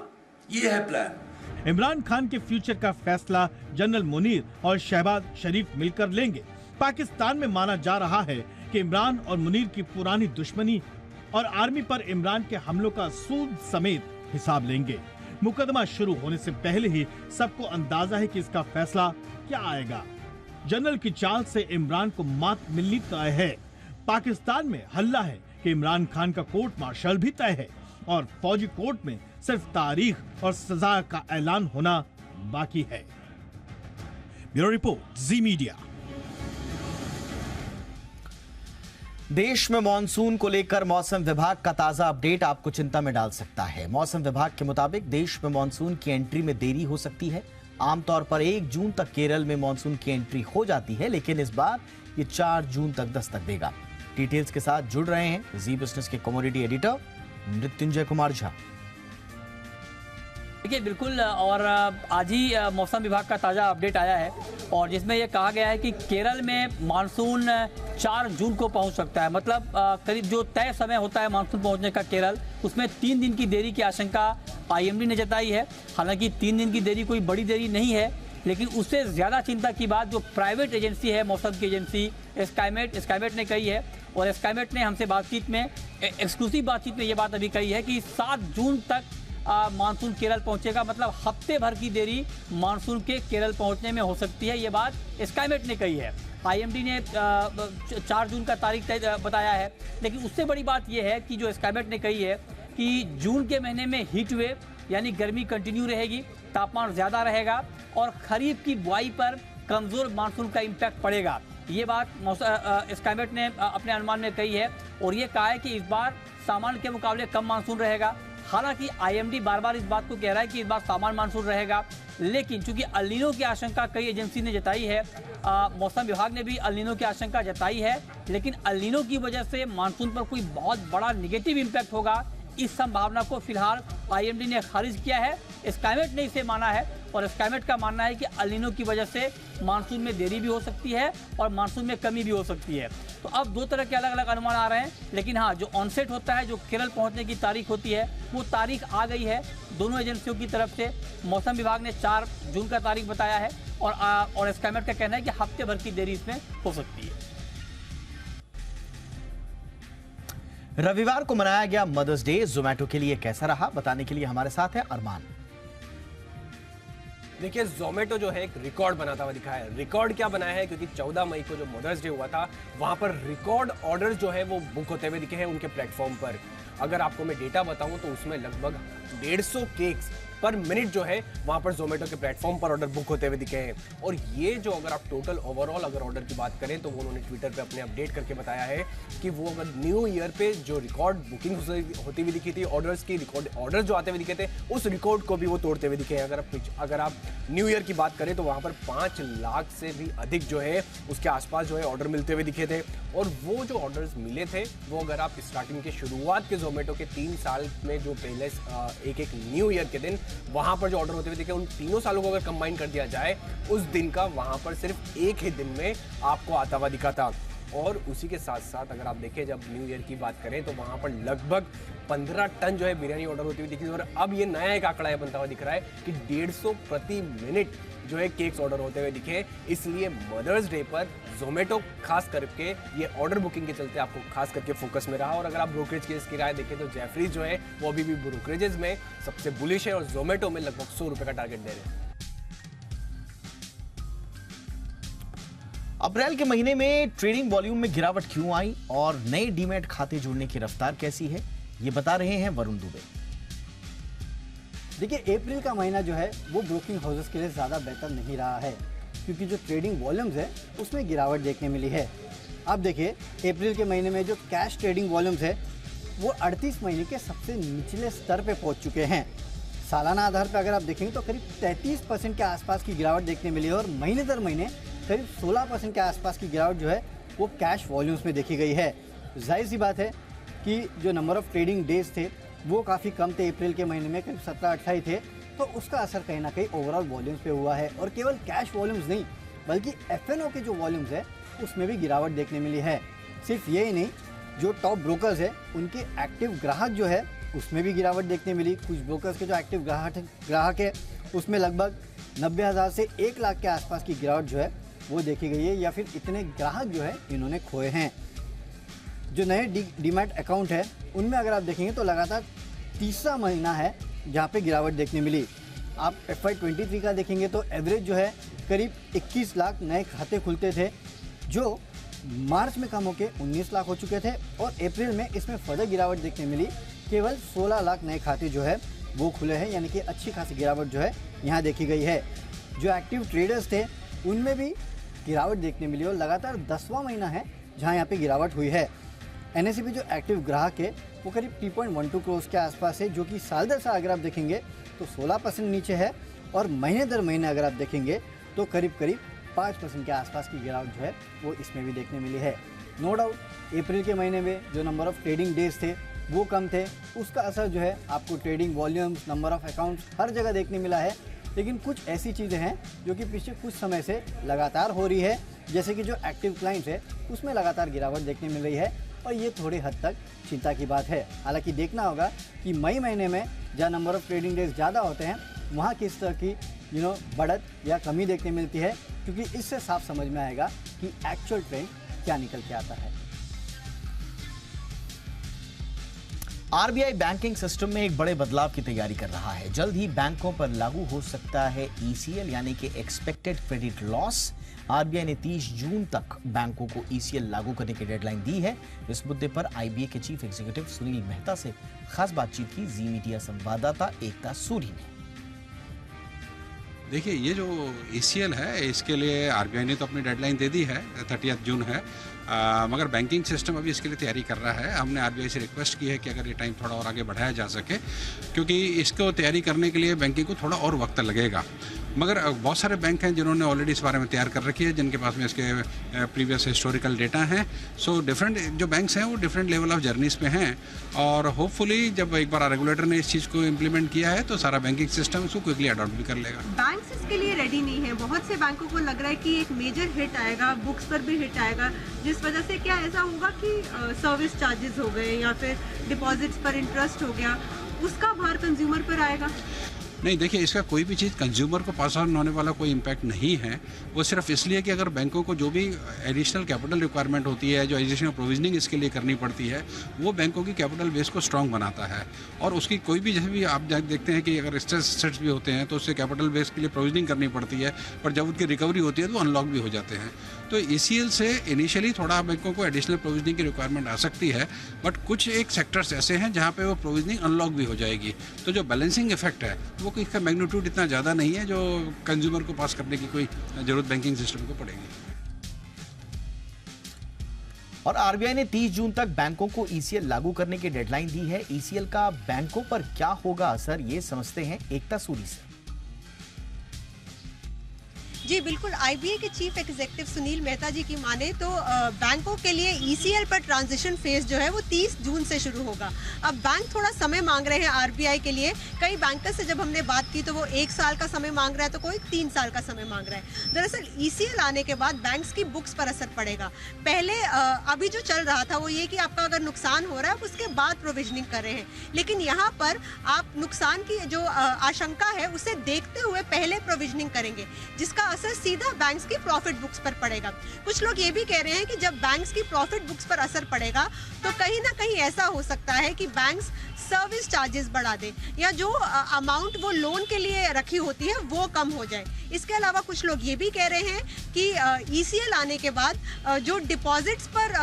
ये है प्लान। इमरान खान के फ्यूचर का फैसला जनरल मुनीर और शहबाज शरीफ मिलकर लेंगे। पाकिस्तान में माना जा रहा है कि इमरान और मुनीर की पुरानी दुश्मनी और आर्मी पर इमरान के हमलों का सूद समेत हिसाब लेंगे। मुकदमा शुरू होने से पहले ही सबको अंदाजा है कि इसका फैसला क्या आएगा। जनरल की चाल से इमरान को मात मिलनी तय है। पाकिस्तान में हल्ला है कि इमरान खान का कोर्ट मार्शल भी तय है और फौजी कोर्ट में सिर्फ तारीख और सजा का ऐलान होना बाकी है। ब्यूरो रिपोर्ट, जी मीडिया। देश में मॉनसून को लेकर मौसम विभाग का ताजा अपडेट आपको चिंता में डाल सकता है। मौसम विभाग के मुताबिक देश में मॉनसून की एंट्री में देरी हो सकती है। आमतौर पर 1 जून तक केरल में मॉनसून की एंट्री हो जाती है, लेकिन इस बार ये 4 जून तक दस्तक देगा। डिटेल्स के साथ जुड़ रहे हैं जी बिजनेस के कमोडिटी एडिटर मृत्युंजय कुमार झा। देखिए बिल्कुल, और आज ही मौसम विभाग का ताज़ा अपडेट आया है और जिसमें यह कहा गया है कि केरल में मानसून 4 जून को पहुंच सकता है। मतलब करीब जो तय समय होता है मानसून पहुंचने का केरल, उसमें 3 दिन की देरी की आशंका आईएमडी ने जताई है। हालांकि 3 दिन की देरी कोई बड़ी देरी नहीं है, लेकिन उससे ज़्यादा चिंता की बात जो प्राइवेट एजेंसी है, मौसम की एजेंसी स्काईमेट ने कही है। और स्काईमेट ने हमसे बातचीत में, एक्सक्लूसिव बातचीत में ये बात अभी कही है कि 7 जून तक मानसून केरल पहुंचेगा। मतलब हफ्ते भर की देरी मानसून के केरल पहुंचने में हो सकती है, ये बात स्काईमेट ने कही है। आईएमडी ने 4 जून का तारीख बताया है, लेकिन उससे बड़ी बात यह है कि जो स्काईमेट ने कही है कि जून के महीने में हीट वेव यानी गर्मी कंटिन्यू रहेगी, तापमान ज़्यादा रहेगा और खरीफ की बुआई पर कमज़ोर मानसून का इम्पैक्ट पड़ेगा। ये बात स्काईमेट ने अपने अनुमान में कही है और ये कहा है कि इस बार सामान्य के मुकाबले कम मानसून रहेगा। हालांकि आईएमडी बार बार इस बात को कह रहा है कि इस बार सामान्य मानसून रहेगा, लेकिन चूंकि अल नीनो की आशंका कई एजेंसी ने जताई है, मौसम विभाग ने भी अल नीनो की आशंका जताई है, लेकिन अल नीनो की वजह से मानसून पर कोई बहुत बड़ा नेगेटिव इम्पैक्ट होगा, इस संभावना को फिलहाल आईएमडी ने खारिज किया है। स्काईमेट ने इसे माना है और स्काईमेट का मानना है कि अल नीनो की वजह से मानसून में देरी भी हो सकती है और मानसून में कमी भी हो सकती है। तो अब दो तरह के अलग अलग अनुमान आ रहे हैं, लेकिन हाँ, जो ऑनसेट होता है, जो केरल पहुंचने की तारीख होती है, वो तारीख आ गई है दोनों एजेंसियों की तरफ से। मौसम विभाग ने 4 जून का तारीख बताया है और स्काईमेट का कहना है कि हफ्ते भर की देरी इसमें हो सकती है। रविवार को मनाया गया मदर्स डे जोमेटो के लिए कैसा रहा, बताने के लिए हमारे साथ है अरमान। देखिए, जोमेटो जो है एक रिकॉर्ड बनाता हुआ दिखा है। रिकॉर्ड क्या बनाया है, क्योंकि 14 मई को जो मदर्स डे हुआ था, वहां पर रिकॉर्ड ऑर्डर जो है वो बुक होते हुए दिखे हैं उनके प्लेटफॉर्म पर। अगर आपको मैं डेटा बताऊं तो उसमें लगभग 150 केक्स पर मिनट जो है वहां पर जोमेटो के प्लेटफॉर्म पर ऑर्डर बुक होते हुए दिखे हैं। और ये जो अगर आप टोटल ओवरऑल अगर ऑर्डर की बात करें तो वो उन्होंने ट्विटर पे अपने अपडेट करके बताया है कि वो अगर न्यू ईयर पे जो रिकॉर्ड बुकिंग होती हुई दिखी थी, ऑर्डर्स की रिकॉर्ड ऑर्डर जो आते हुए दिखे थे, उस रिकॉर्ड को भी वो तोड़ते हुए दिखे हैं। अगर आप न्यू ईयर की बात करें तो वहां पर 5 लाख से भी अधिक जो है उसके आसपास जो है ऑर्डर मिलते हुए दिखे थे। और वो जो ऑर्डर्स मिले थे वो अगर आप स्टार्टिंग के शुरुआत के जोमेटो के 3 साल में जो पहले एक न्यू ईयर के दिन वहां पर जो ऑर्डर होते हुए दिखे, उन तीनों सालों को अगर कंबाइन कर दिया जाए, उस दिन का वहां पर सिर्फ एक ही दिन में आपको आता हुआ दिखा था। और उसी के साथ साथ अगर आप देखें जब न्यू ईयर की बात करें तो वहां पर लगभग 15 टन जो है बिरयानी ऑर्डर होती हुई दिखी। और अब ये नया एक आंकड़ा बनता हुआ दिख रहा है कि 150 प्रति मिनट जो है केक्स ऑर्डर होते हुए दिखे। इसलिए मदर्स डे पर जोमेटो खास करके ये ऑर्डर बुकिंग के चलते आपको खास करके फोकस में रहा। और अगर आप ब्रोकरेज केस की राय देखें तो जेफरीज जो है वो अभी भी ब्रोकरेजेस में सबसे बुलिश है और जोमेटो में लगभग 100 रुपए का टारगेट दे रहे हैं। अप्रैल के महीने में ट्रेडिंग वॉल्यूम में गिरावट क्यों आई और नए डीमैट खाते जुड़ने की रफ्तार कैसी है, ये बता रहे हैं वरुण दुबे। देखिए, अप्रैल का महीना जो है वो ब्रोकिंग हाउसेस के लिए ज़्यादा बेहतर नहीं रहा है, क्योंकि जो ट्रेडिंग वॉल्यूम्स है उसमें गिरावट देखने मिली है। अब देखिए, अप्रैल के महीने में जो कैश ट्रेडिंग वॉल्यूम्स है वो 38 महीने के सबसे निचले स्तर पे पहुंच चुके हैं। सालाना आधार पर अगर आप देखेंगे तो करीब 33% के आसपास की गिरावट देखने मिली है और महीने दर महीने करीब 16% के आसपास की गिरावट जो है वो कैश वॉल्यूम्स में देखी गई है। जाहिर सी बात है कि जो नंबर ऑफ ट्रेडिंग डेज थे वो काफ़ी कम थे, अप्रैल के महीने में करीब 17-18 थे, तो उसका असर कहीं ना कहीं ओवरऑल वॉल्यूम्स पे हुआ है। और केवल कैश वॉल्यूम्स नहीं बल्कि एफएनओ के जो वॉल्यूम्स है उसमें भी गिरावट देखने मिली है। सिर्फ यही नहीं, जो टॉप ब्रोकर्स है उनके एक्टिव ग्राहक जो है उसमें भी गिरावट देखने मिली। कुछ ब्रोकर्स के जो एक्टिव ग्राहक है उसमें लगभग 90,000 से 1 लाख के आसपास की गिरावट जो है वो देखी गई है, या फिर इतने ग्राहक जो है इन्होंने खोए हैं। जो नए डीमैट अकाउंट है उनमें अगर आप देखेंगे तो लगातार तीसरा महीना है जहाँ पे गिरावट देखने मिली। आप FY23 का देखेंगे तो एवरेज जो है करीब 21 लाख नए खाते खुलते थे, जो मार्च में कम होकर 19 लाख हो चुके थे और अप्रैल में इसमें फर्दर गिरावट देखने मिली। केवल 16 लाख नए खाते जो है वो खुले हैं, यानी कि अच्छी खासी गिरावट जो है यहाँ देखी गई है। जो एक्टिव ट्रेडर्स थे उनमें भी गिरावट देखने मिली और लगातार 10वां महीना है जहाँ यहाँ पे गिरावट हुई है। NSE पे जो एक्टिव ग्राहक है वो करीब 3.12 करोड़ के आसपास है, जो कि साल दर साल अगर आप देखेंगे तो 16% नीचे है और महीने दर महीने अगर आप देखेंगे तो करीब 5% के आसपास की गिरावट जो है वो इसमें भी देखने मिली है। नो डाउट अप्रैल के महीने में जो नंबर ऑफ ट्रेडिंग डेज थे वो कम थे, उसका असर जो है आपको trading volumes, number of accounts हर जगह देखने मिला है। लेकिन कुछ ऐसी चीज़ें हैं जो कि पिछले कुछ समय से लगातार हो रही है, जैसे कि जो एक्टिव क्लाइंट्स है उसमें लगातार गिरावट देखने मिल रही है और ये थोड़ी हद तक चिंता की बात है। हालांकि देखना होगा कि मई महीने में जहाँ नंबर ऑफ ट्रेडिंग डेज ज़्यादा होते हैं वहाँ किस तरह की बढ़त या कमी देखने मिलती है, क्योंकि इससे साफ समझ में आएगा कि एक्चुअल ट्रेंड क्या निकल के आता है। आरबीआई बैंकिंग सिस्टम में एक बड़े बदलाव की तैयारी कर रहा है। जल्द ही बैंकों पर लागू हो सकता है ECL यानी कि एक्सपेक्टेड क्रेडिट लॉस। आरबीआई ने 30 जून तक बैंकों को ECL लागू करने की डेडलाइन दी है। इस मुद्दे पर IBA के चीफ एग्जीक्यूटिव सुनील मेहता से खास बातचीत की जी मीडिया संवाददाता एकता सूरी ने। देखिए, ये जो ECL है, इसके लिए RBI ने तो अपनी डेडलाइन दे दी है, 30 जून है। मगर बैंकिंग सिस्टम अभी इसके लिए तैयारी कर रहा है। हमने RBI से रिक्वेस्ट की है कि अगर ये टाइम थोड़ा और आगे बढ़ाया जा सके, क्योंकि इसको तैयारी करने के लिए बैंकिंग को थोड़ा और वक्त लगेगा। मगर बहुत सारे बैंक हैं जिन्होंने ऑलरेडी इस बारे में तैयार कर रखी है, जिनके पास में इसके प्रीवियस हिस्टोरिकल डेटा हैं। सो डिफरेंट जो बैंक्स हैं वो डिफरेंट लेवल ऑफ जर्नीज पे हैं, और होपफुली जब एक बार रेगुलेटर ने इस चीज़ को इम्प्लीमेंट किया है तो सारा बैंकिंग सिस्टम इसको क्विकली अडॉप्ट भी कर लेगा। बैंक्स इसके लिए रेडी नहीं है। बहुत से बैंकों को लग रहा है कि एक मेजर हिट आएगा, बुक्स पर भी हिट आएगा, जिस वजह से क्या ऐसा होगा कि सर्विस चार्जेस हो गए या फिर डिपॉजिट्स पर इंटरेस्ट हो गया, उसका भार कंज्यूमर पर आएगा। नहीं, देखिए, इसका कोई भी चीज़ कंज्यूमर को पास ऑन होने वाला कोई इम्पैक्ट नहीं है। वो सिर्फ इसलिए कि अगर बैंकों को जो भी एडिशनल कैपिटल रिक्वायरमेंट होती है, जो एडिशनल प्रोविजनिंग इसके लिए करनी पड़ती है, वो बैंकों की कैपिटल बेस को स्ट्रांग बनाता है। और उसकी कोई भी, जैसे भी आप देखते हैं कि अगर स्ट्रेस एसेट्स भी होते हैं तो उससे कैपिटल बेस के लिए प्रोविजनिंग करनी पड़ती है, पर जब उनकी रिकवरी होती है तो अनलॉक भी हो जाते हैं। तो ECL से इनिशियली थोड़ा बैंकों को एडिशनल प्रोविजनिंग की रिक्वायरमेंट आ सकती है, बट कुछ एक सेक्टर्स ऐसे हैं जहाँ पे वो प्रोविजनिंग अनलॉक भी हो जाएगी। तो जो बैलेंसिंग इफेक्ट है वो इसका मैग्नीट्यूड इतना ज़्यादा नहीं है जो कंज्यूमर को पास करने की कोई जरूरत बैंकिंग सिस्टम को पड़ेगी। और RBI ने 30 जून तक बैंकों को ECL लागू करने की डेडलाइन दी है। ECL का बैंकों पर क्या होगा असर, ये समझते हैं एकता सूरी से। जी बिल्कुल, IBA के चीफ एग्जीक्यूटिव सुनील मेहता जी की माने तो बैंकों के लिए ECL पर ट्रांजिशन फेज जो है वो 30 जून से शुरू होगा। अब बैंक थोड़ा समय मांग रहे हैं RBI के लिए। कई बैंकर्स से जब हमने बात की तो वो 1 साल का समय मांग रहा है, तो कोई 3 साल का समय मांग रहा है। दरअसल ECL आने के बाद बैंक्स की बुक्स पर असर पड़ेगा। पहले अभी जो चल रहा था वो ये कि आपका अगर नुकसान हो रहा है उसके बाद प्रोविजनिंग कर रहे हैं, लेकिन यहाँ पर आप नुकसान की जो आशंका है उसे देखते हुए पहले प्रोविजनिंग करेंगे, जिसका असर सीधा बैंक्स की प्रॉफिट बुक्स पर पड़ेगा। कुछ लोग ये भी कह रहे हैं कि जब बैंक्स की प्रॉफिट बुक्स पर असर पड़ेगा तो कहीं ना कहीं ऐसा हो सकता है कि बैंक्स सर्विस चार्जेस बढ़ा दे, या जो अमाउंट वो लोन के लिए रखी होती है वो कम हो जाए। इसके अलावा कुछ लोग ये भी कह रहे हैं कि ECL आने के बाद जो डिपॉजिट्स पर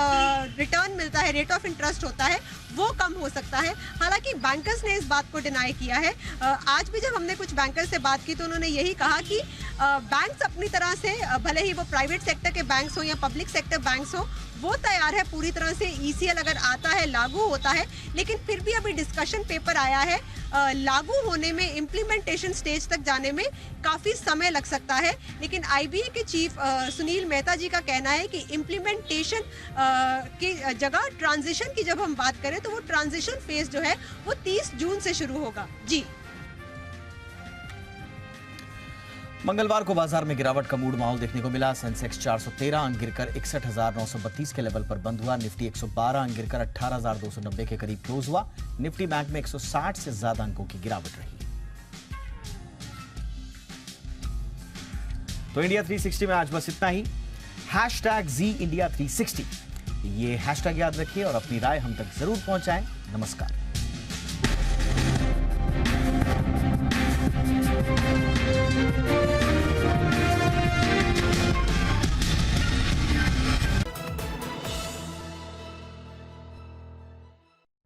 रिटर्न मिलता है, रेट ऑफ इंटरेस्ट होता है, वो कम हो सकता है। हालांकि बैंकर्स ने इस बात को डिनाई किया है। आज भी जब हमने कुछ बैंकर्स से बात की तो उन्होंने यही कहा कि बैंक्स अपनी तरह से, भले ही वो प्राइवेट सेक्टर के बैंक्स हो या पब्लिक सेक्टर बैंक्स हो, वो तैयार है पूरी तरह से। ECL अगर आता है, लागू होता है, लेकिन फिर भी अभी डिस्कशन पेपर आया है, लागू होने में, इम्प्लीमेंटेशन स्टेज तक जाने में काफ़ी समय लग सकता है। लेकिन IBA के चीफ सुनील मेहता जी का कहना है कि इम्प्लीमेंटेशन की जगह ट्रांजिशन की जब हम बात करें तो वो ट्रांजिशन फेज जो है वो 30 जून से शुरू होगा। जी, मंगलवार को बाजार में गिरावट का मूड माहौल देखने को मिला। सेंसेक्स 413 अंक गिरकर 61,932 के लेवल पर बंद हुआ। निफ्टी 112 अंक गिरकर 18,290 के करीब क्लोज हुआ। निफ्टी बैंक में 160 से ज्यादा अंकों की गिरावट रही। तो इंडिया 360 में आज बस इतना ही। #ZIndia360 ये हैशटैग याद रखिए और अपनी राय हम तक जरूर पहुंचाएं। नमस्कार।